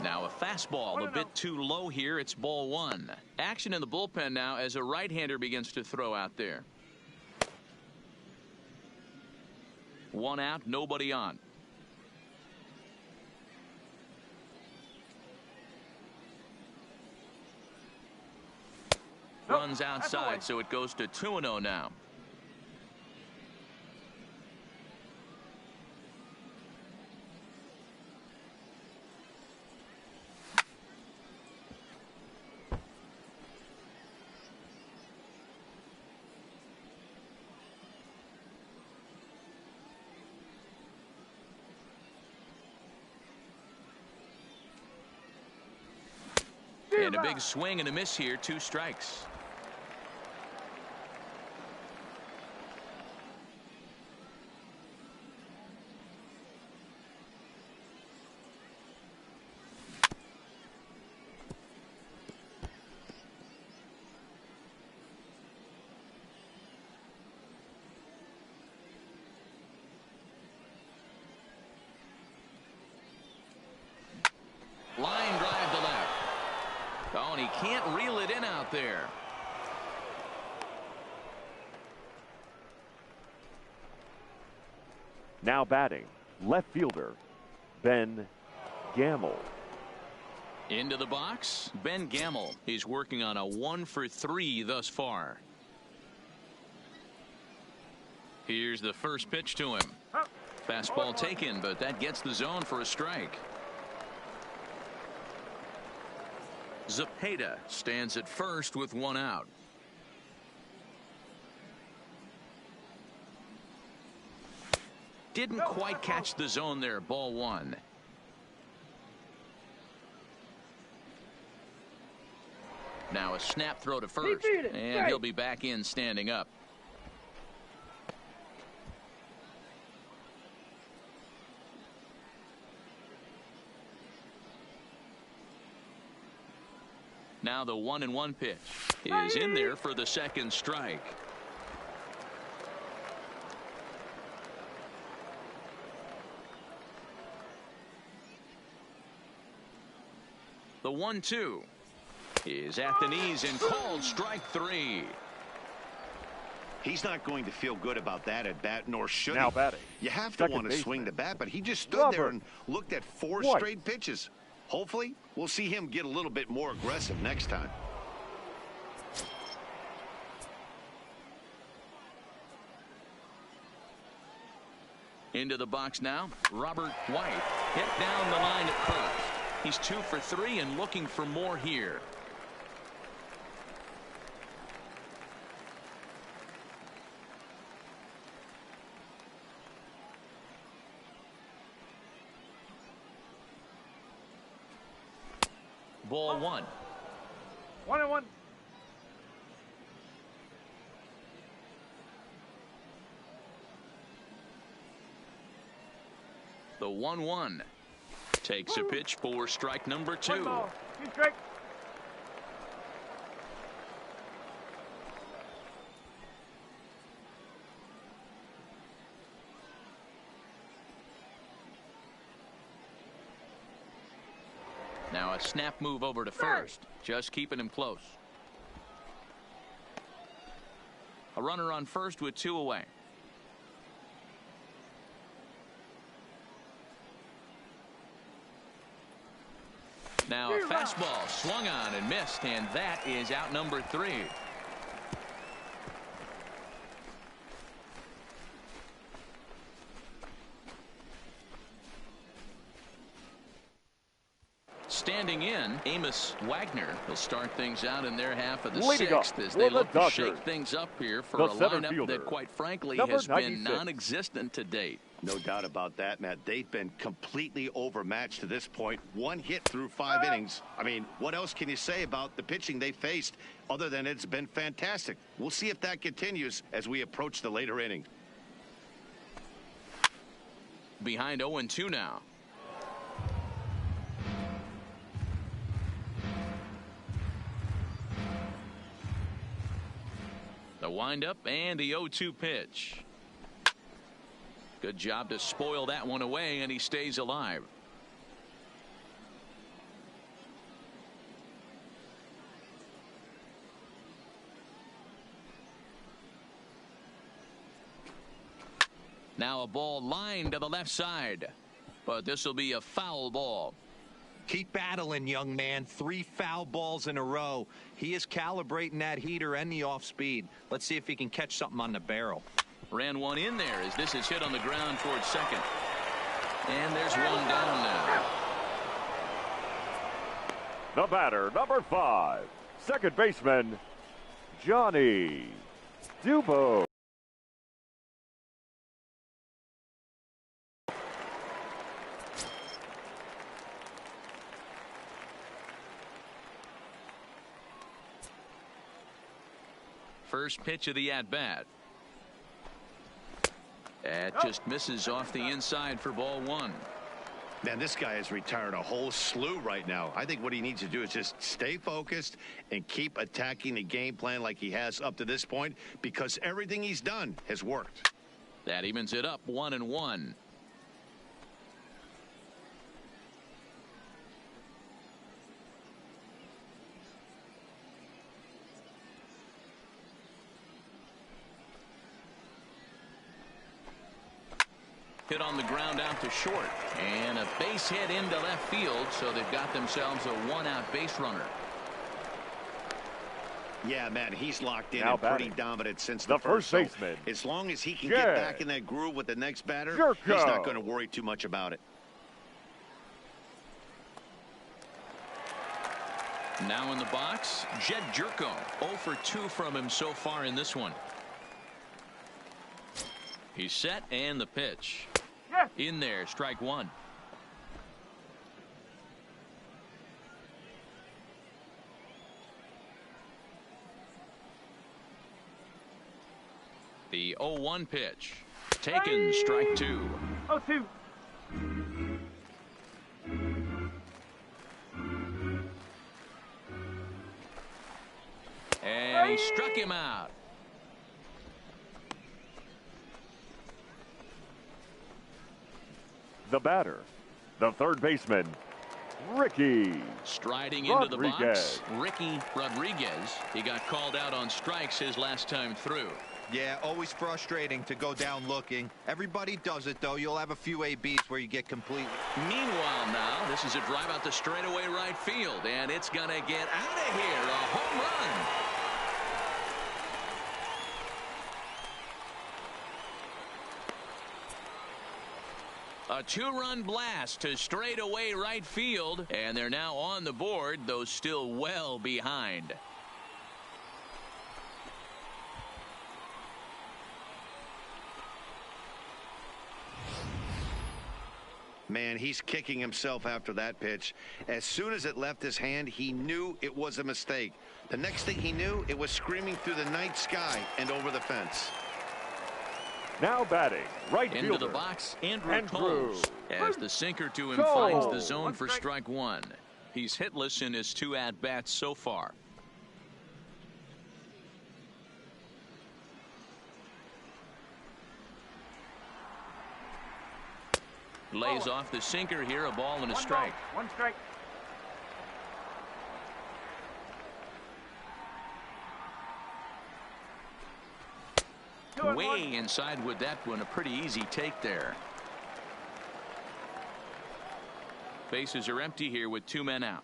Now a fastball a bit too low here. It's ball 1. Action in the bullpen now as a right-hander begins to throw out there. 1 out, nobody on. Runs outside, so it goes to 2-0 now. And a big swing and a miss here, 2 strikes. Line drive to left. Oh, and he can't reel it in out there. Now batting, left fielder, Ben Gamble. Into the box, Ben Gamble. He's working on a 1-for-3 thus far. Here's the first pitch to him. Fastball taken, but that gets the zone for a strike. Zepeda stands at first with 1 out. Didn't quite catch the zone there. Ball 1. Now a snap throw to first, and he'll be back in standing up. Now the 1-1 pitch is in there for the second strike. The 1-2 is at the knees and called strike 3. He's not going to feel good about that at bat, nor should Now he. batting, You have to want to swing the bat, but he just stood there and looked at 4 straight pitches. Hopefully, we'll see him get a little bit more aggressive next time. Into the box now, Robert White. Hit down the line at first. He's 2 for 3 and looking for more here. Ball 1. 1-1. The 1-1 takes a pitch for strike number 2. 1 ball, 2 strikes. Now a snap move over to first, just keeping him close. A runner on first with 2 away. Now a fastball swung on and missed, and that is out number 3. Standing in, Amos Wagner will start things out in their half of the sixth as they look to shake things up here for a lineup that, quite frankly, has been non-existent to date. No doubt about that, Matt. They've been completely overmatched to this point. 1 hit through 5 innings. I mean, what else can you say about the pitching they faced other than it's been fantastic? We'll see if that continues as we approach the later inning. Behind 0-2 now. The windup and the 0-2 pitch. Good job to spoil that one away, and he stays alive. Now a ball lined to the left side, but this will be a foul ball. Keep battling, young man. 3 foul balls in a row. He is calibrating that heater and the off speed. Let's see if he can catch something on the barrel. Ran one in there as this is hit on the ground towards second. And there's one down now. The batter, number 5, second baseman, Johnny Dubo. first pitch of the at-bat. That just misses off the inside for ball one. Man, this guy has retired a whole slew right now. I think what he needs to do is just stay focused and keep attacking the game plan like he has up to this point, because everything he's done has worked. That evens it up 1-1. Hit on the ground out to short, and a base hit into left field, so they've got themselves a one-out base runner. Yeah, man, he's locked in Now and pretty batting, dominant since the the first baseman. As long as he can get back in that groove with the next batter, he's not going to worry too much about it. Now in the box, Jed Jerko. 0 for 2 from him so far in this one. He's set, and the pitch. Yes. In there, strike one. The 0-1 pitch. Taken, strike two. 0-2. And he struck him out. The batter, the third baseman, Ricky. Striding into the Rodriguez. box, Ricky Rodriguez. He got called out on strikes his last time through. Yeah, always frustrating to go down looking. Everybody does it, though. You'll have a few ABs where you get completely. Meanwhile now, this is a drive out the straightaway right field, and it's going to get out of here. A home run. A two-run blast to straightaway right field, and they're now on the board, though still well behind. Man, he's kicking himself after that pitch. As soon as it left his hand, he knew it was a mistake. The next thing he knew, it was screaming through the night sky and over the fence. Now batting, right Into fielder. the box, Andrew Coles. As the sinker to him Coles. finds the zone for strike one. He's hitless in his two at-bats so far. Lays off the sinker here, a ball and a strike. One strike. Way inside with that one. A pretty easy take there. Bases are empty here with two men out.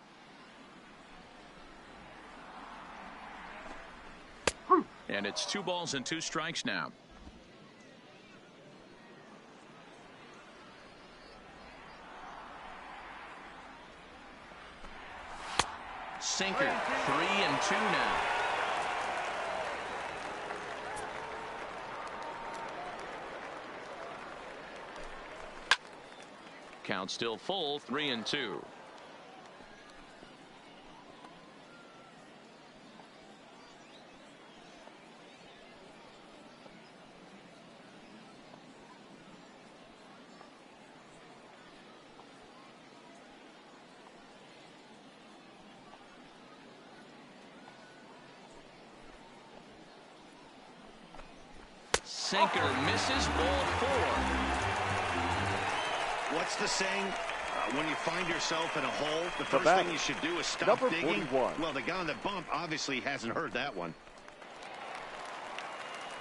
And it's 2 balls and 2 strikes now. Sinker, 3-2 now. Count still full, 3-2. Sinker misses, ball 4. What's the saying? When you find yourself in a hole, the first batter, thing you should do is stop number digging. 41. Well, the guy on the bump obviously hasn't heard that one.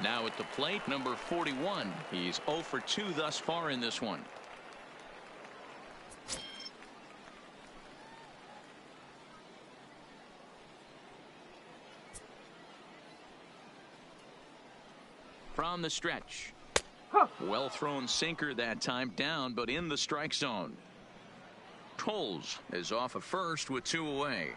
Now at the plate, number 41. He's 0 for 2 thus far in this one. From the stretch. Well thrown sinker that time, down but in the strike zone. Coles is off of first with 2 away.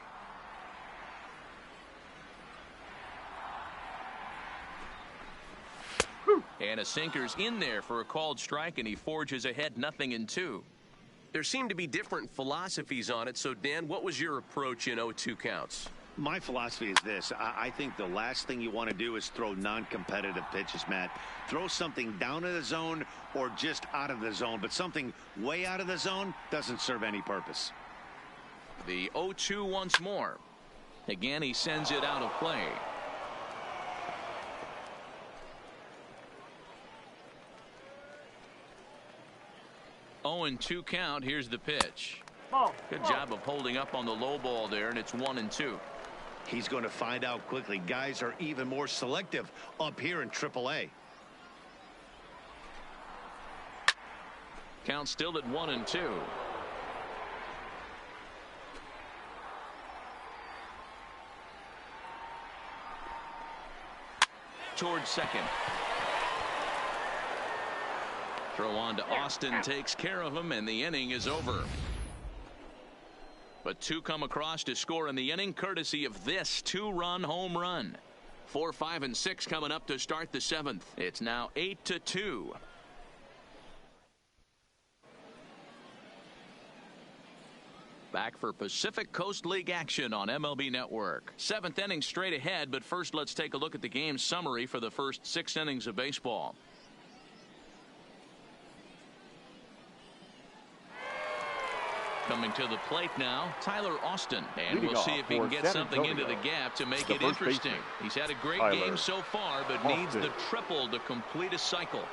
And a sinker's in there for a called strike, and he forges ahead 0-2. There seem to be different philosophies on it. So, Dan, what was your approach in 0-2 counts? My philosophy is this. I think the last thing you want to do is throw non-competitive pitches, Matt. Throw something down in the zone or just out of the zone, but something way out of the zone doesn't serve any purpose. The 0-2 once more. Again, he sends it out of play. 0-2 count. Here's the pitch. Good job of holding up on the low ball there, and it's 1-2. He's going to find out quickly. Guys are even more selective up here in AAA. Count still at 1-2. Towards second. Throw on to Austin takes care of him, and the inning is over. But two come across to score in the inning, courtesy of this two-run home run. 4, 5, and 6 coming up to start the 7th. It's now 8-2. Back for Pacific Coast League action on MLB Network. 7th inning straight ahead, but first let's take a look at the game summary for the first 6 innings of baseball. Coming to the plate now, Tyler Austin, and Leading we'll see if he can get something into the gap to make it interesting. He's had a great game so far, but needs the triple to complete a cycle.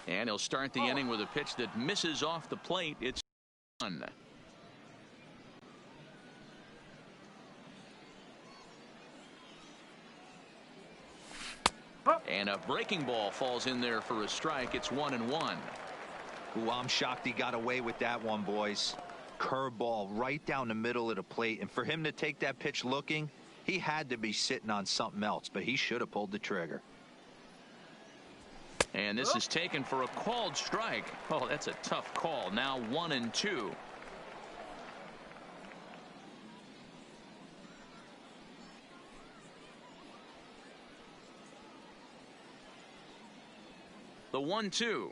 And he'll start the inning with a pitch that misses off the plate. It's 1. And a breaking ball falls in there for a strike. It's 1-1. Ooh, I'm shocked he got away with that one, boys. Curveball right down the middle of the plate, and for him to take that pitch looking, he had to be sitting on something else, but he should have pulled the trigger. And this is taken for a called strike. Oh, that's a tough call. Now 1-2. The 1-2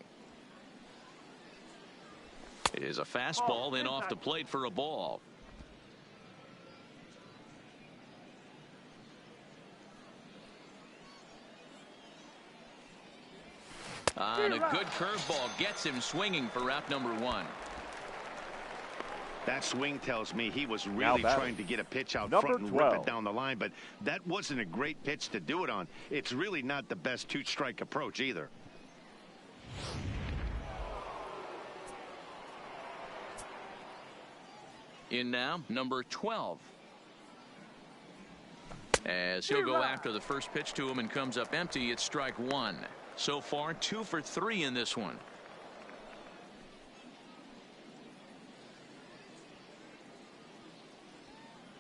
is a fastball in off the plate for a ball. And a good curveball gets him swinging for route number 1. That swing tells me he was really trying to get a pitch out front and rip it down the line, but that wasn't a great pitch to do it on. It's really not the best two-strike approach either. In now, number 12. As he'll go after the first pitch to him and comes up empty, it's strike 1. So far, 2 for 3 in this one.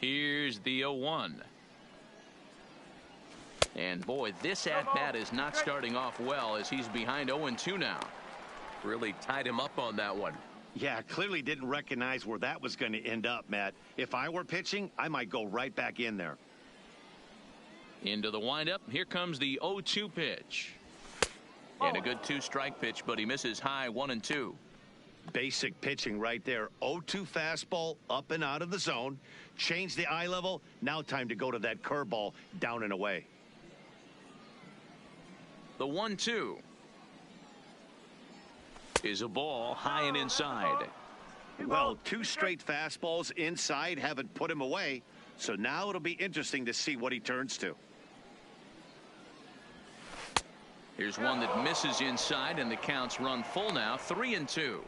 Here's the 0-1. And boy, this at-bat is not starting off well as he's behind 0-2 now. Really tied him up on that one. Yeah, clearly didn't recognize where that was going to end up, Matt. If I were pitching, I might go right back in there. Into the windup. Here comes the 0-2 pitch. And a good 2-strike pitch, but he misses high 1-2. Basic pitching right there. 0-2 fastball up and out of the zone. Change the eye level. Now time to go to that curveball down and away. The 1-2 is a ball high and inside. Well, 2 straight fastballs inside haven't put him away. So now it'll be interesting to see what he turns to. Here's one that misses inside, and the counts run full now. 3-2.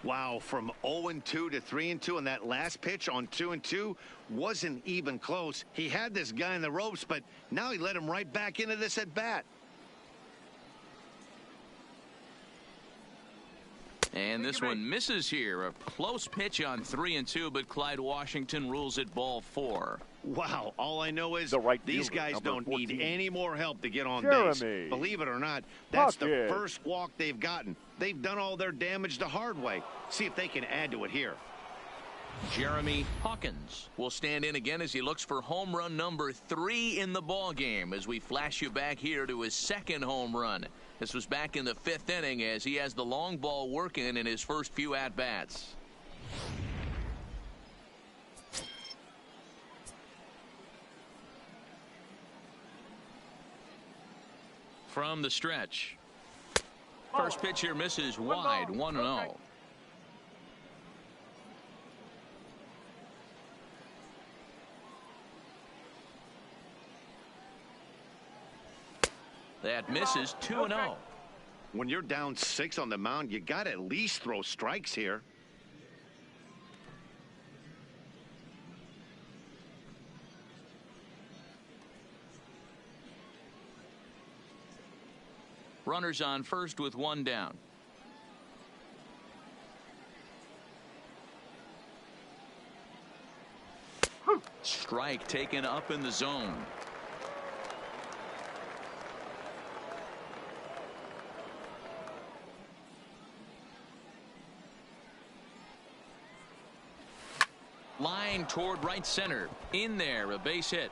Wow, from 0-2 to 3-2, and that last pitch on 2-2 wasn't even close. He had this guy in the ropes, but now he let him right back into this at bat. And this one misses here. A close pitch on 3-2, but Clyde Washington rules it ball 4. Wow, all I know is these guys don't need any more help to get on base. Believe it or not, that's the first walk they've gotten. They've done all their damage the hard way. See if they can add to it here. Jeremy Hawkins will stand in again as he looks for home run number 3 in the ball game as we flash you back here to his second home run. This was back in the 5th inning as he has the long ball working in his first few at-bats. from the stretch. First pitch here misses wide, 1-0. That misses 2-0. When you're down 6 on the mound, you got to at least throw strikes here. Runners on first with 1 down. Strike taken up in the zone. Line toward right center. In there, a base hit.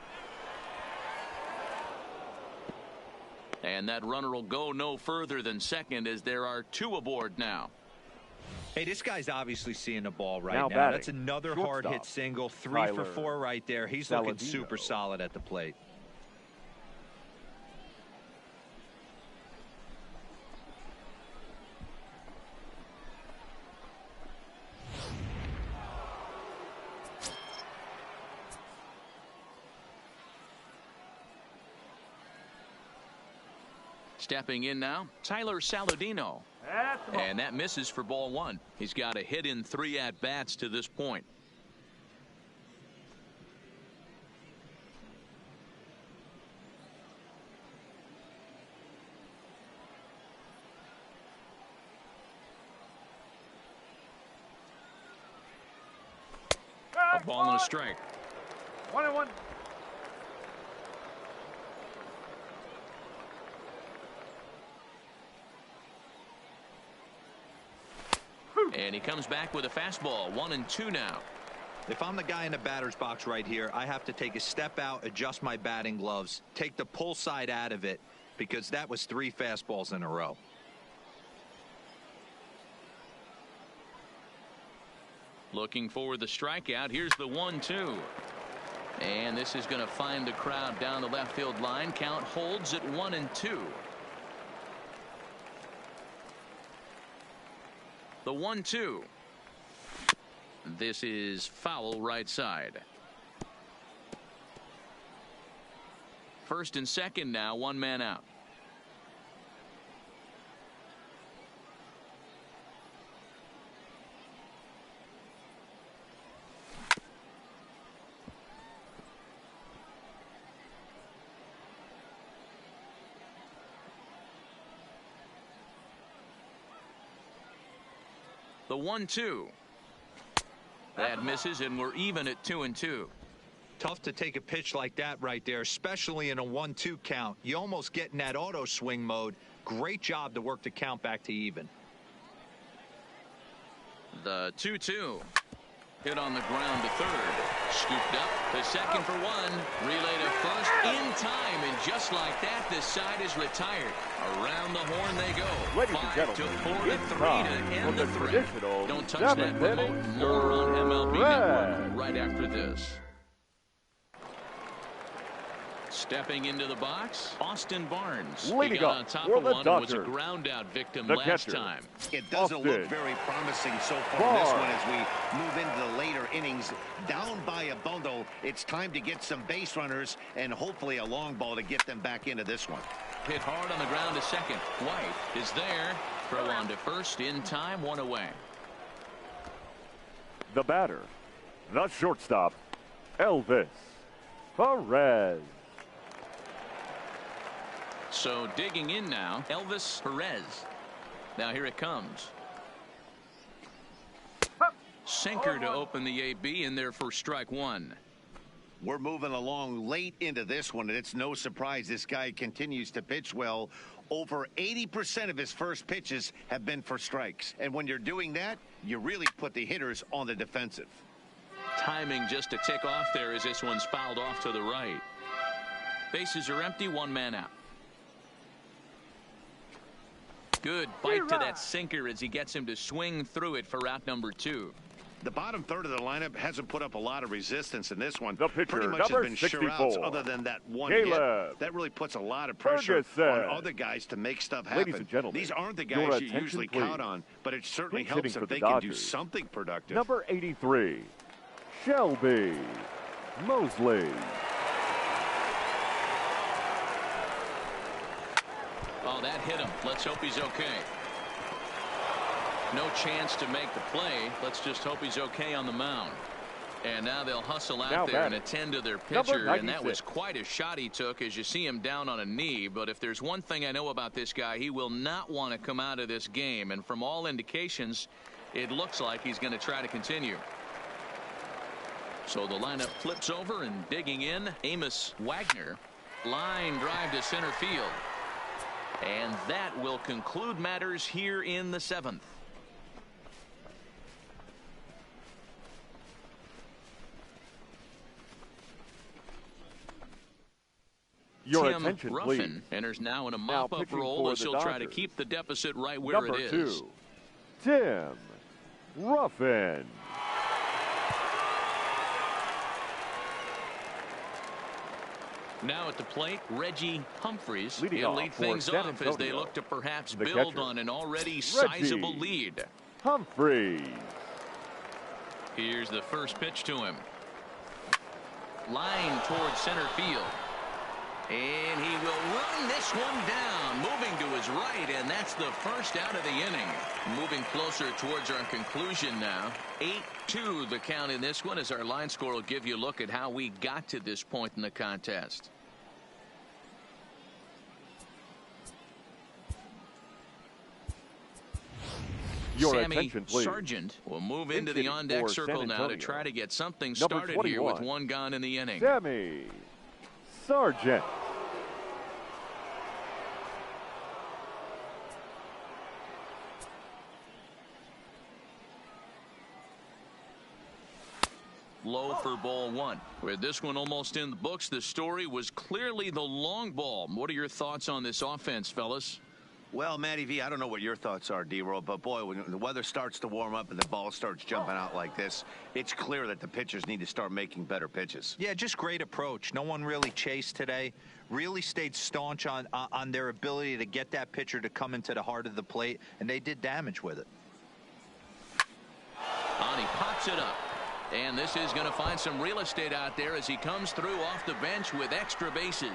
And that runner will go no further than second as there are 2 aboard now. Hey, this guy's obviously seeing the ball right Now now. batting, That's another hard hit single. 3 for 4 right there. He's looking super solid at the plate. Stepping in now, Tyler Saladino. And that misses for ball 1. He's got a hit in 3 at-bats to this point. A ball and a strike. 1-1. And he comes back with a fastball. 1-2 now. If I'm the guy in the batter's box right here, I have to take a step out, adjust my batting gloves, take the pull side out of it, because that was 3 fastballs in a row. Looking for the strikeout. Here's the 1-2. And this is going to find the crowd down the left field line. Count holds at 1-2. The 1-2. This is foul right side. First and second now, 1 man out. The 1-2. That misses, and we're even at 2-2. Tough to take a pitch like that right there, especially in a 1-2 count. You almost get in that auto swing mode. Great job to work the count back to even. The 2-2. Hit on the ground to third. Scooped up to second for 1. Relay to first in time, and just like that, this side is retired. Around the horn they go. Ladies and 5 to gentlemen, 4 to it's 3 time to for end the the threat. traditional Don't touch that 7th remote. inning More on MLB stretch. Network right after this. Stepping into the box, Austin Barnes. Leading He got up on top for of the one and was a Dodgers, ground out victim the last catcher. time. It doesn't Austin look very promising so far in this one as we move into the later innings. Down by a bundle, it's time to get some base runners and hopefully a long ball to get them back into this one. Hit hard on the ground to second. White is there. Throw on to first in time, 1 away. The batter, the shortstop, Elvis Perez. So digging in now, Elvis Perez. Now here it comes. Sinker to open the AB, in there for strike 1. We're moving along late into this one, and it's no surprise this guy continues to pitch well. Over 80% of his first pitches have been for strikes. And when you're doing that, you really put the hitters on the defensive. Timing just to tick off there as this one's fouled off to the right. Bases are empty, 1 man out. Good bite to that sinker as he gets him to swing through it for out number 2. The bottom third of the lineup hasn't put up a lot of resistance in this one. The pitcher, pretty much number has been 64, sure outs other than that one hit. That really puts a lot of pressure on other guys to make stuff happen. Ladies and gentlemen, these aren't the guys you usually count on, but it certainly helps if they can do something productive. Number 83, Shelby Mosley. Oh, that hit him. Let's hope he's okay. No chance to make the play. Let's just hope he's okay on the mound. And now they'll hustle out there and attend to their pitcher. And that was quite a shot he took as you see him down on a knee. But if there's one thing I know about this guy, he will not want to come out of this game. And from all indications, it looks like he's going to try to continue. So the lineup flips over and digging in, Amos Wagner. Line drive to center field. And that will conclude matters here in the 7th. Your Tim attention, Ruffin please. enters now in a mop-up role as he'll try to keep the deficit right where it is. Number 2, Tim Ruffin. Now at the plate, Reggie Humphreys. Leading He'll off lead for things San off as they Antonio. look to perhaps The build catcher, on an already sizable lead. Humphreys. Here's the first pitch to him. Line towards center field. And he will run this one down, moving to his right, and that's the first out of the inning. Moving closer towards our conclusion now. 8-2 the count in this one, as our line score will give you a look at how we got to this point in the contest. Your Sammy attention, please. Sargent will move into the on-deck circle now to try to get something Number started 21, here with one gone in the inning. Sammy Sargent. Low for ball one. With this one almost in the books, the story was clearly the long ball. What are your thoughts on this offense, fellas? Well, Matty V, I don't know what your thoughts are, D-Roll, but boy, when the weather starts to warm up and the ball starts jumping out like this, it's clear that the pitchers need to start making better pitches. Yeah, just great approach. No one really chased today. Really stayed staunch on their ability to get that pitcher to come into the heart of the plate, and they did damage with it. And he pops it up. And this is going to find some real estate out there as he comes through off the bench with extra bases.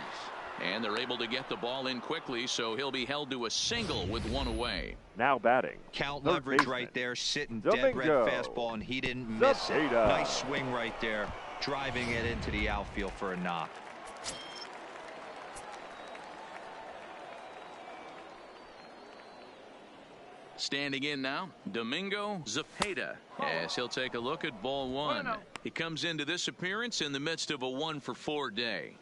And they're able to get the ball in quickly, so he'll be held to a single with one away. Now batting. Count third leverage baseman, right there, sitting Domingo. dead red fastball, and he didn't miss it. Zapata. Nice swing right there, driving it into the outfield for a knock. Standing in now, Domingo Zapata, as he'll take a look at ball one. He comes into this appearance in the midst of a 1-for-4 day.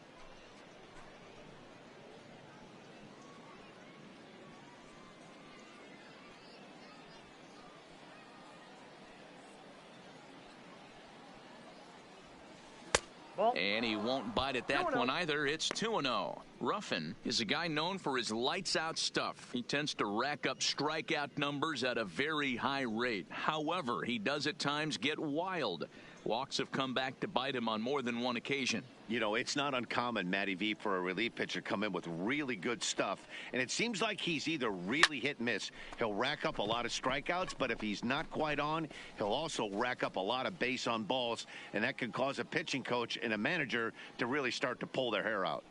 And he won't bite at that one either. It's 2-0. Ruffin is a guy known for his lights-out stuff. He tends to rack up strikeout numbers at a very high rate. However, he does at times get wild. Walks have come back to bite him on more than one occasion. You know, it's not uncommon, Matty V, for a relief pitcher to come in with really good stuff. And it seems like he's either really hit and miss. He'll rack up a lot of strikeouts, but if he's not quite on, he'll also rack up a lot of base on balls. And that can cause a pitching coach and a manager to really start to pull their hair out.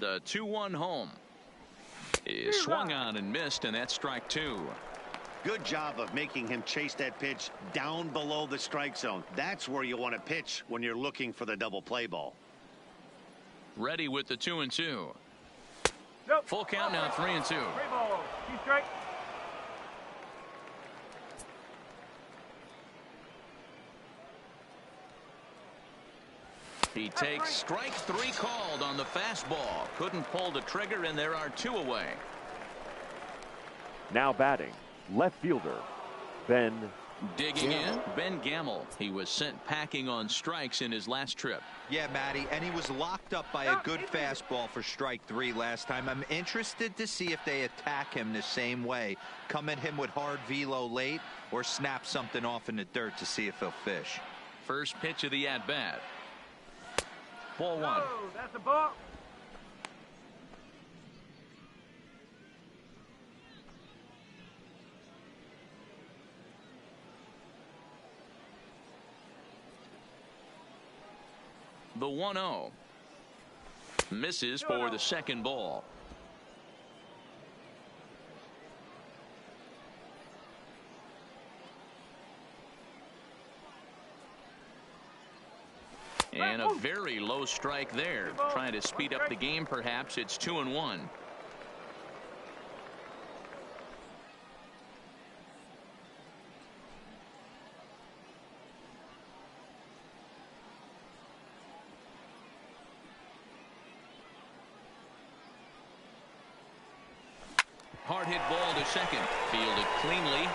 The 2-1 home is swung on and missed, and that's strike two. Good job of making him chase that pitch down below the strike zone. That's where you want to pitch when you're looking for the double play ball. Ready with the 2-2. Nope. Full count now, 3-2. 3 balls. 2 strikes. He takes strike three called on the fastball. Couldn't pull the trigger, and there are 2 away. Now batting, left fielder Ben Digging in, Ben Gamble. He was sent packing on strikes in his last trip. Yeah, Matty, and he was locked up by a good fastball for strike 3 last time. I'm interested to see if they attack him the same way. Come at him with hard velo late or snap something off in the dirt to see if he'll fish. First pitch of the at-bat. Ball 1. Oh, that's a ball. The 1-0. Misses for the second ball. And a very low strike there. Trying to speed up the game, perhaps. It's 2-1. Hard hit ball to second. Fielded cleanly.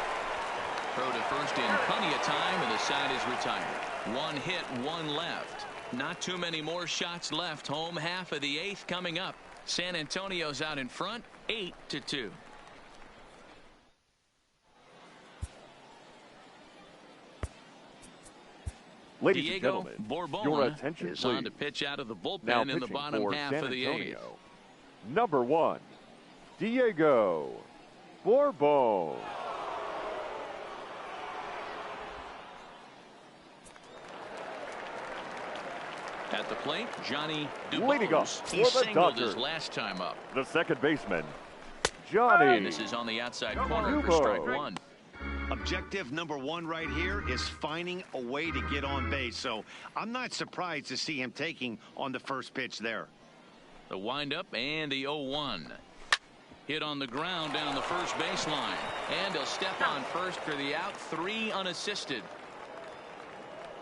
Throw to first in plenty of time, and the side is retired. 1 hit, 1 left. Not too many more shots left. Home half of the 8th coming up. San Antonio's out in front, 8-2. Ladies Diego and gentlemen, Borbona your attention, is please. on to pitch out of the bullpen Now in the pitching bottom for half San of the 8th. Antonio, number 1, Diego Borbona. At the plate, Johnny Leading up Dubose. for He the singled his Dodgers, last time up. the second baseman, Johnny And this is on the outside corner for strike 1. Objective number 1 right here is finding a way to get on base. So I'm not surprised to see him taking on the first pitch there. The windup and the 0-1. Hit on the ground down the first baseline. And he'll step on first for the out. 3 unassisted.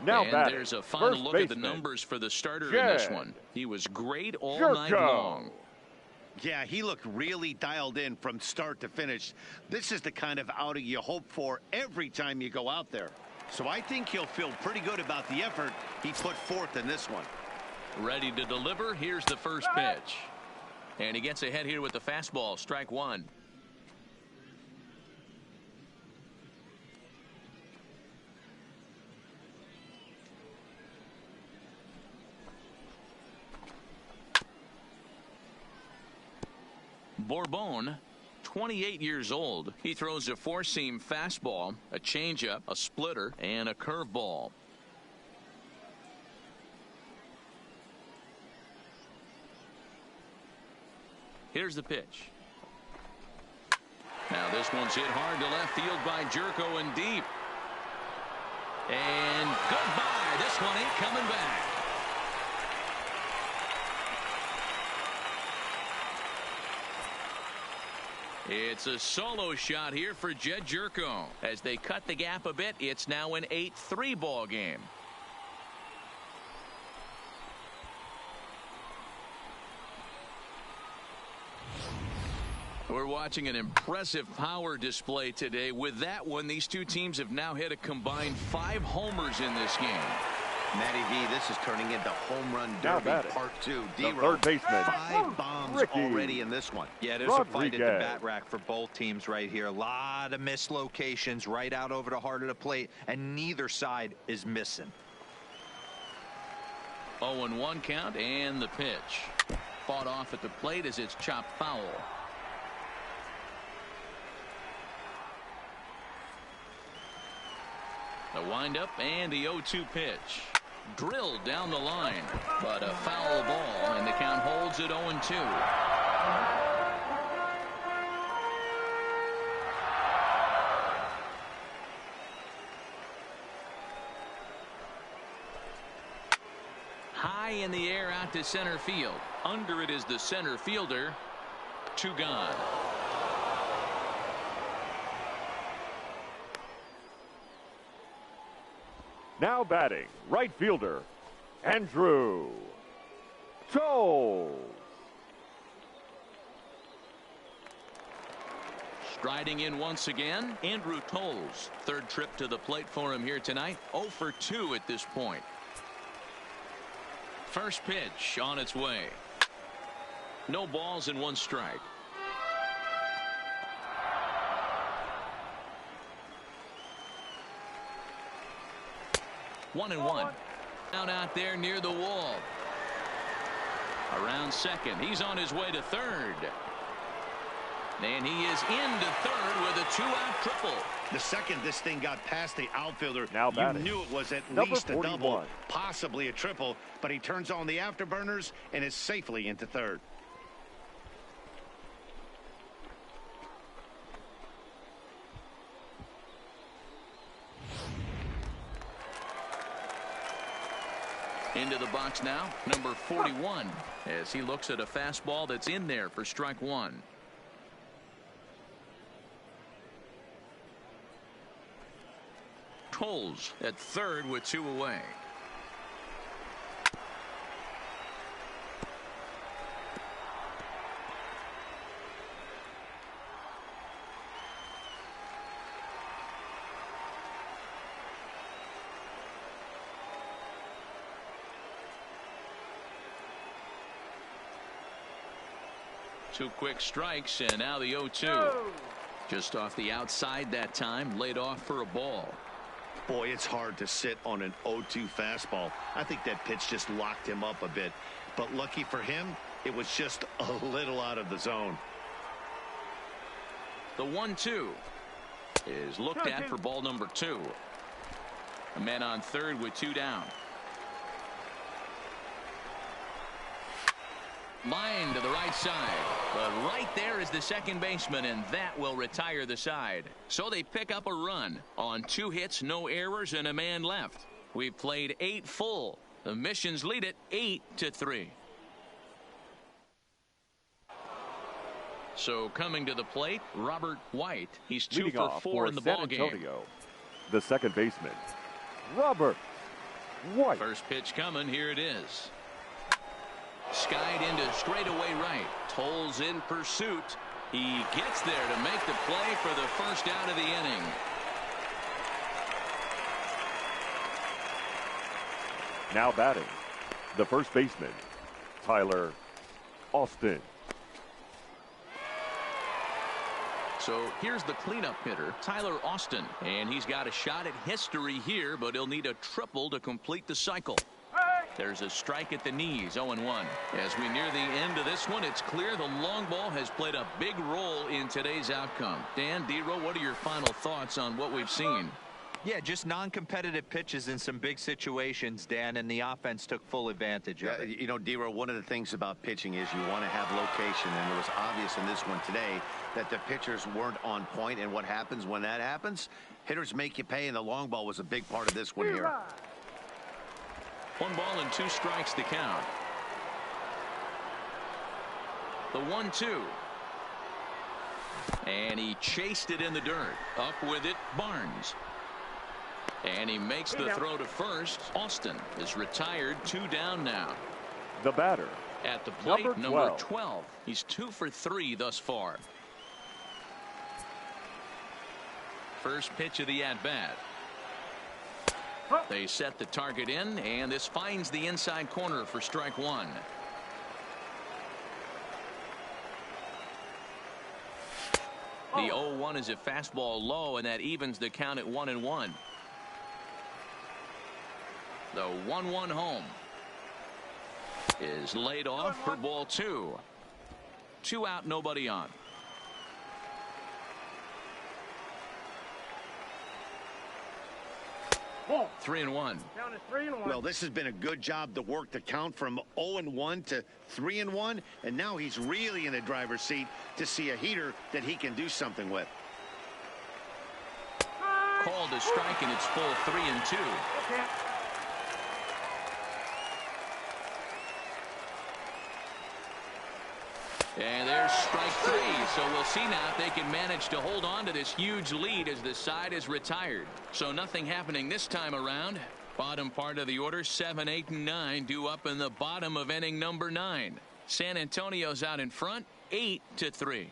Now And batting, there's a final first look at the baseman, numbers for the starter in Jed this one. He was great all Jerko. night long. Yeah, he looked really dialed in from start to finish. This is the kind of outing you hope for every time you go out there. So I think he'll feel pretty good about the effort he put forth in this one. Ready to deliver. Here's the first pitch. And he gets ahead here with the fastball. Strike 1. Borbona, 28 years old. He throws a 4-seam fastball, a changeup, a splitter, and a curveball. Here's the pitch. Now this one's hit hard to left field by Jerko and deep. And goodbye. This one ain't coming back. It's a solo shot here for Jed Jerko. As they cut the gap a bit, it's now an 8-3 ball game. We're watching an impressive power display today. With that one, these two teams have now hit a combined 5 homers in this game. Matty V, this is turning into home run Now derby batting, part 2. the D-Roll, third baseman, 5 bombs Ricky already in this one. Yeah, there's a fight at the Rodriguez. bat rack for both teams right here. A lot of missed locations right out over the heart of the plate, and neither side is missing. 0-1 count and the pitch. Fought off at the plate as it's chopped foul. The windup and the 0-2 pitch. Drilled down the line, but a foul ball, and the count holds at 0-2. High in the air out to center field. Under it is the center fielder. 2 gone. Now batting, right fielder, Andrew Toles. Striding in once again, Andrew Tolles. Third trip to the plate for him here tonight. 0 for 2 at this point. First pitch on its way. No balls and 1 strike. 1-1. Down out there near the wall. Around second. He's on his way to third. And he is into third with a 2-out triple. The second this thing got past the outfielder, now you knew it was at least a double, possibly a triple, but he turns on the afterburners and is safely into third. Into the box now, number 41, as he looks at a fastball that's in there for strike 1. Tolles at third with 2 away. Two quick strikes, and now the 0-2. Just off the outside that time, laid off for a ball. Boy, it's hard to sit on an 0-2 fastball. I think that pitch just locked him up a bit. But lucky for him, it was just a little out of the zone. The 1-2 is looked at for ball number 2. A man on third with 2 down. Line to the right side, but right there is the second baseman, and that will retire the side. So they pick up a run on 2 hits, no errors, and a man left. We've played 8 full. The Missions lead it 8-3. So coming to the plate, Robert White. He's 2 for 4 in the ballgame. The second baseman, Robert White. First pitch coming. Here it is. Skied into straightaway right. Tolles in pursuit. He gets there to make the play for the first out of the inning. Now batting, the first baseman, Tyler Austin. So here's the cleanup hitter, Tyler Austin. And he's got a shot at history here, but he'll need a triple to complete the cycle. There's a strike at the knees, 0-1. As we near the end of this one, it's clear the long ball has played a big role in today's outcome. Dan, D-Row, what are your final thoughts on what we've seen? Yeah, just non-competitive pitches in some big situations, Dan, and the offense took full advantage of it. You know, D-Row, one of the things about pitching is you want to have location, and it was obvious in this one today that the pitchers weren't on point, and what happens when that happens? Hitters make you pay, and the long ball was a big part of this one here. 1 ball and 2 strikes to count. The 1-2. And he chased it in the dirt. Up with it, Barnes. And he makes the throw to first. Austin is retired, 2 down now. The batter, at the plate, number 12. He's 2 for 3 thus far. First pitch of the at-bat. They set the target in, and this finds the inside corner for strike 1. The 0-1 is a fastball low, and that evens the count at 1-1. The 1-1 home is laid off for ball 2. 2 out, nobody on. Ball. 3-1. Count is 3-1. Well, this has been a good job to work the count from 0-1 to 3-1, and now he's really in the driver's seat to see a heater that he can do something with. Called a strike, and it's full 3-2. Okay. And there's strike 3. So we'll see now if they can manage to hold on to this huge lead as the side is retired. So nothing happening this time around. Bottom part of the order, 7, 8, and 9 due up in the bottom of inning number 9. San Antonio's out in front, 8-3.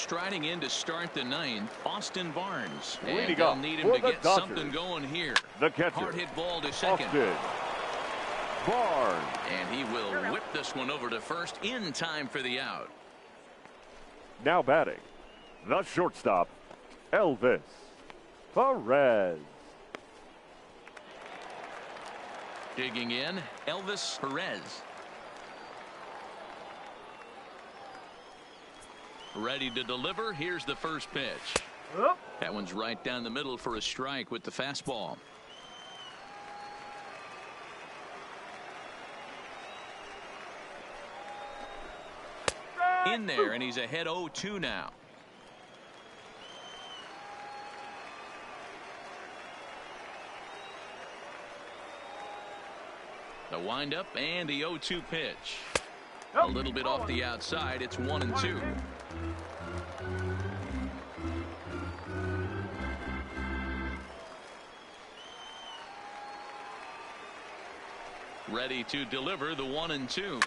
Striding in to start the ninth, Austin Barnes. And Leading they'll up need him for to the get Dodgers, something going here. the catcher, Hard hit ball to second. Austin Barnes. And he will whip this one over to first in time for the out. Now batting, the shortstop, Elvis Perez. Digging in, Elvis Perez. Ready to deliver. Here's the first pitch. Up. That one's right down the middle for a strike with the fastball. In there, and he's ahead 0-2 now. The windup and the 0-2 pitch. A little bit off the outside. It's 1-2. Ready to deliver the 1-2.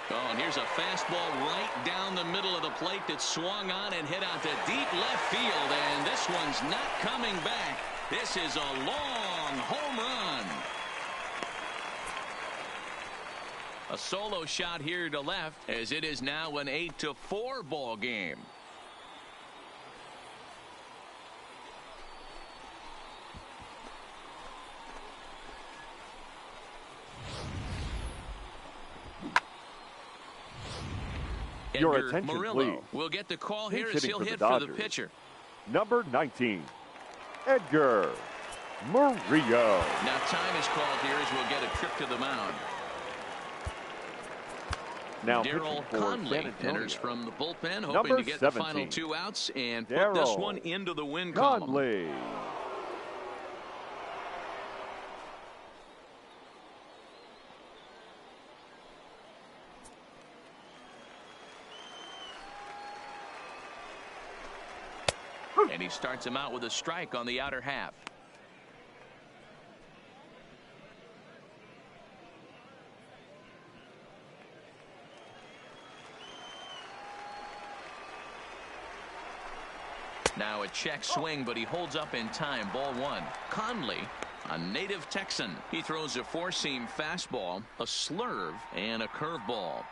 Oh, and here's a fastball right down the middle of the plate that swung on and hit out to deep left field. And this one's not coming back. This is a long home run. A solo shot here to left, as it is now an 8-4 ball game. Your Edgar attention, Murillo please. will get the call Pinch here as hitting he'll for the hit for the Dodgers. pitcher. Number 19, Edgar Murillo. Now time is called here as we'll get a trip to the mound. Now Darryl pitching for Conley San Antonio, enters from the bullpen, hoping Number to get the 17, final 2 outs and put this Darryl one into the win column. Conley. And he starts him out with a strike on the outer half. Now a check swing, but he holds up in time. Ball 1. Conley, a native Texan. He throws a four-seam fastball, a slurve, and a curveball.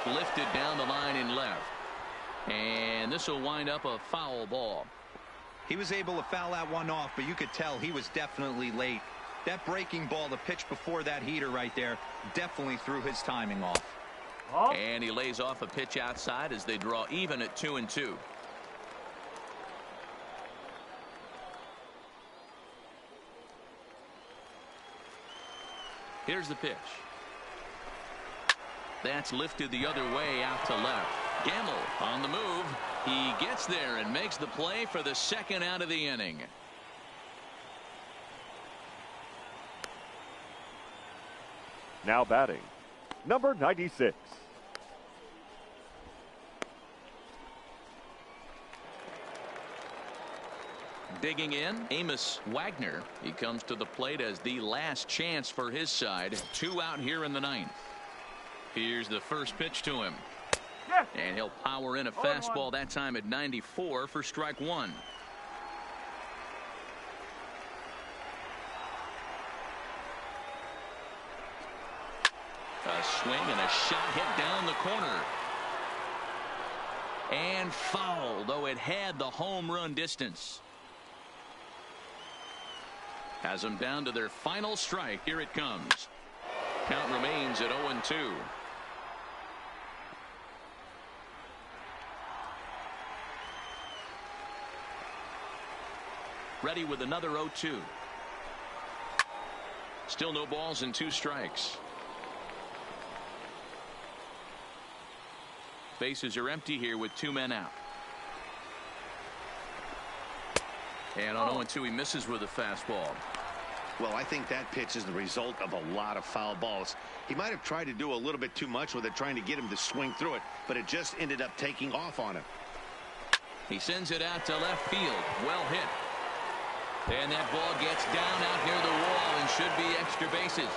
Lifted down the line in left. And this will wind up a foul ball. He was able to foul that one off, but you could tell he was definitely late. That breaking ball, the pitch before that heater right there, definitely threw his timing off. And he lays off a pitch outside as they draw even at 2-2. Here's the pitch. That's lifted the other way out to left. Gamble on the move. He gets there and makes the play for the second out of the inning. Now batting, number 96. Digging in, Amos Wagner. He comes to the plate as the last chance for his side. 2 out here in the ninth. Here's the first pitch to him. And he'll power in a fastball that time at 94 for strike 1. A swing and a shot hit down the corner. And foul, though it had the home run distance. Has them down to their final strike. Here it comes. Count remains at 0-2. Ready with another 0-2. Still no balls and 2 strikes. Bases are empty here with 2 men out. And on 0-2 he misses with a fastball. Well, I think that pitch is the result of a lot of foul balls. He might have tried to do a little bit too much with it, trying to get him to swing through it, but it just ended up taking off on him. He sends it out to left field. Well hit. And that ball gets down out near the wall and should be extra bases.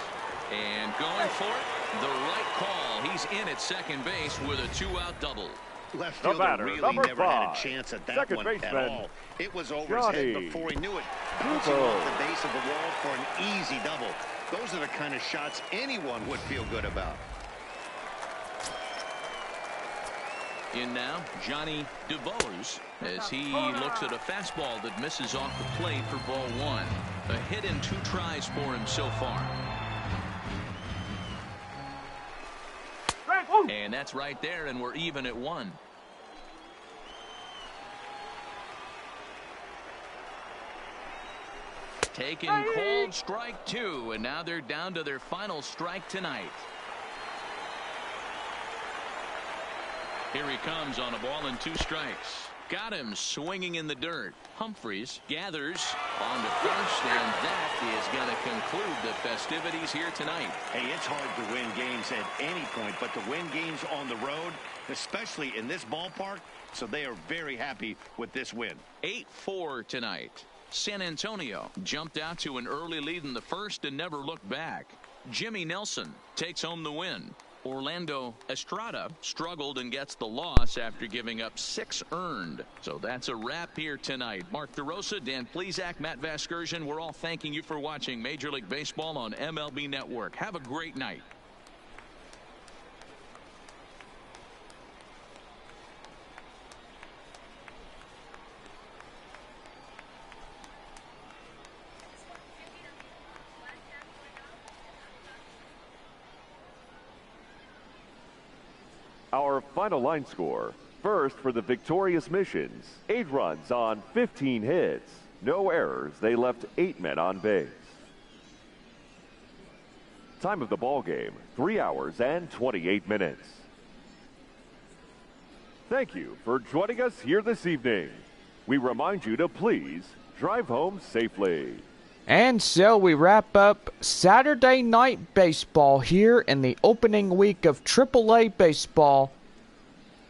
And going for it, The right call. He's in at second base with a 2-out double. Left The fielder batter, really number never had a 5, chance at that second one baseman, at all. It was over his head before he knew it. Bouncing off the base of the wall for an easy double. Those are the kind of shots anyone would feel good about. In now, Johnny DeBose, as he looks at a fastball that misses off the plate for ball 1. A hit in 2 tries for him so far. And that's right there, and we're even at 1. Taken called strike 2, and now they're down to their final strike tonight. Here he comes on a ball and 2 strikes. Got him swinging in the dirt. Humphries gathers on to first, and that is going to conclude the festivities here tonight. Hey, it's hard to win games at any point, but to win games on the road, especially in this ballpark, so they are very happy with this win. 8-4 tonight. San Antonio jumped out to an early lead in the first and never looked back. Jimmy Nelson takes home the win. Orlando Estrada struggled and gets the loss after giving up 6 earned. So that's a wrap here tonight. Mark DeRosa, Dan Plesac, Matt Vasgersian, we're all thanking you for watching Major League Baseball on MLB Network. Have a great night. Our final line score. First for the victorious Missions. 8 runs on 15 hits. No errors. They left 8 men on base. Time of the ball game, 3 hours and 28 minutes. Thank you for joining us here this evening. We remind you to please drive home safely. And so we wrap up Saturday night baseball here in the opening week of AAA baseball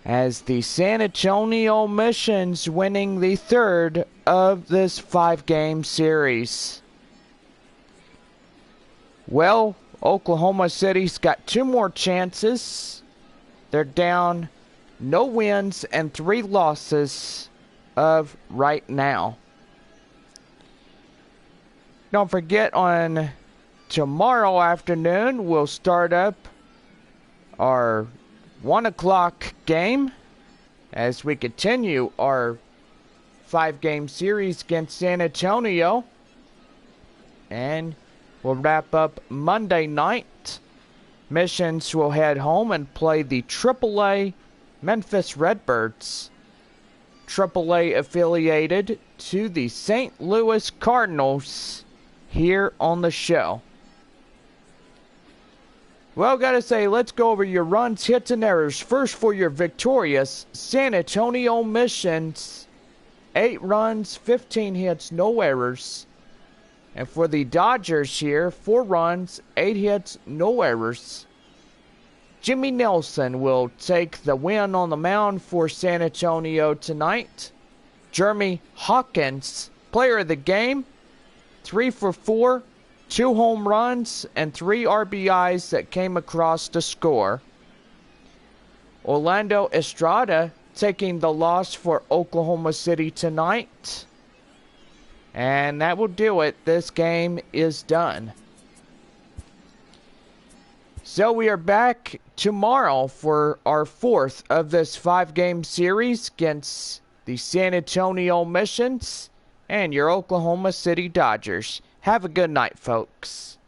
as the San Antonio Missions winning the 3rd of this 5-game series. Well, Oklahoma City's got 2 more chances. They're down no wins and 3 losses of right now. Don't forget, on tomorrow afternoon, we'll start up our 1 o'clock game as we continue our 5-game series against San Antonio. And we'll wrap up Monday night. Missions will head home and play the AAA Memphis Redbirds, AAA affiliated to the St. Louis Cardinals, here on the show. Well, gotta say, let's go over your runs, hits, and errors. First, for your victorious San Antonio Missions, 8 runs, 15 hits, no errors. And for the Dodgers here, 4 runs, 8 hits, no errors. Jimmy Nelson will take the win on the mound for San Antonio tonight. Jeremy Hawkins, player of the game, 3 for 4, 2 home runs, and 3 RBIs that came across to score. Orlando Estrada taking the loss for Oklahoma City tonight. And that will do it. This game is done. So we are back tomorrow for our 4th of this 5-game series against the San Antonio Missions and your Oklahoma City Dodgers. Have a good night, folks.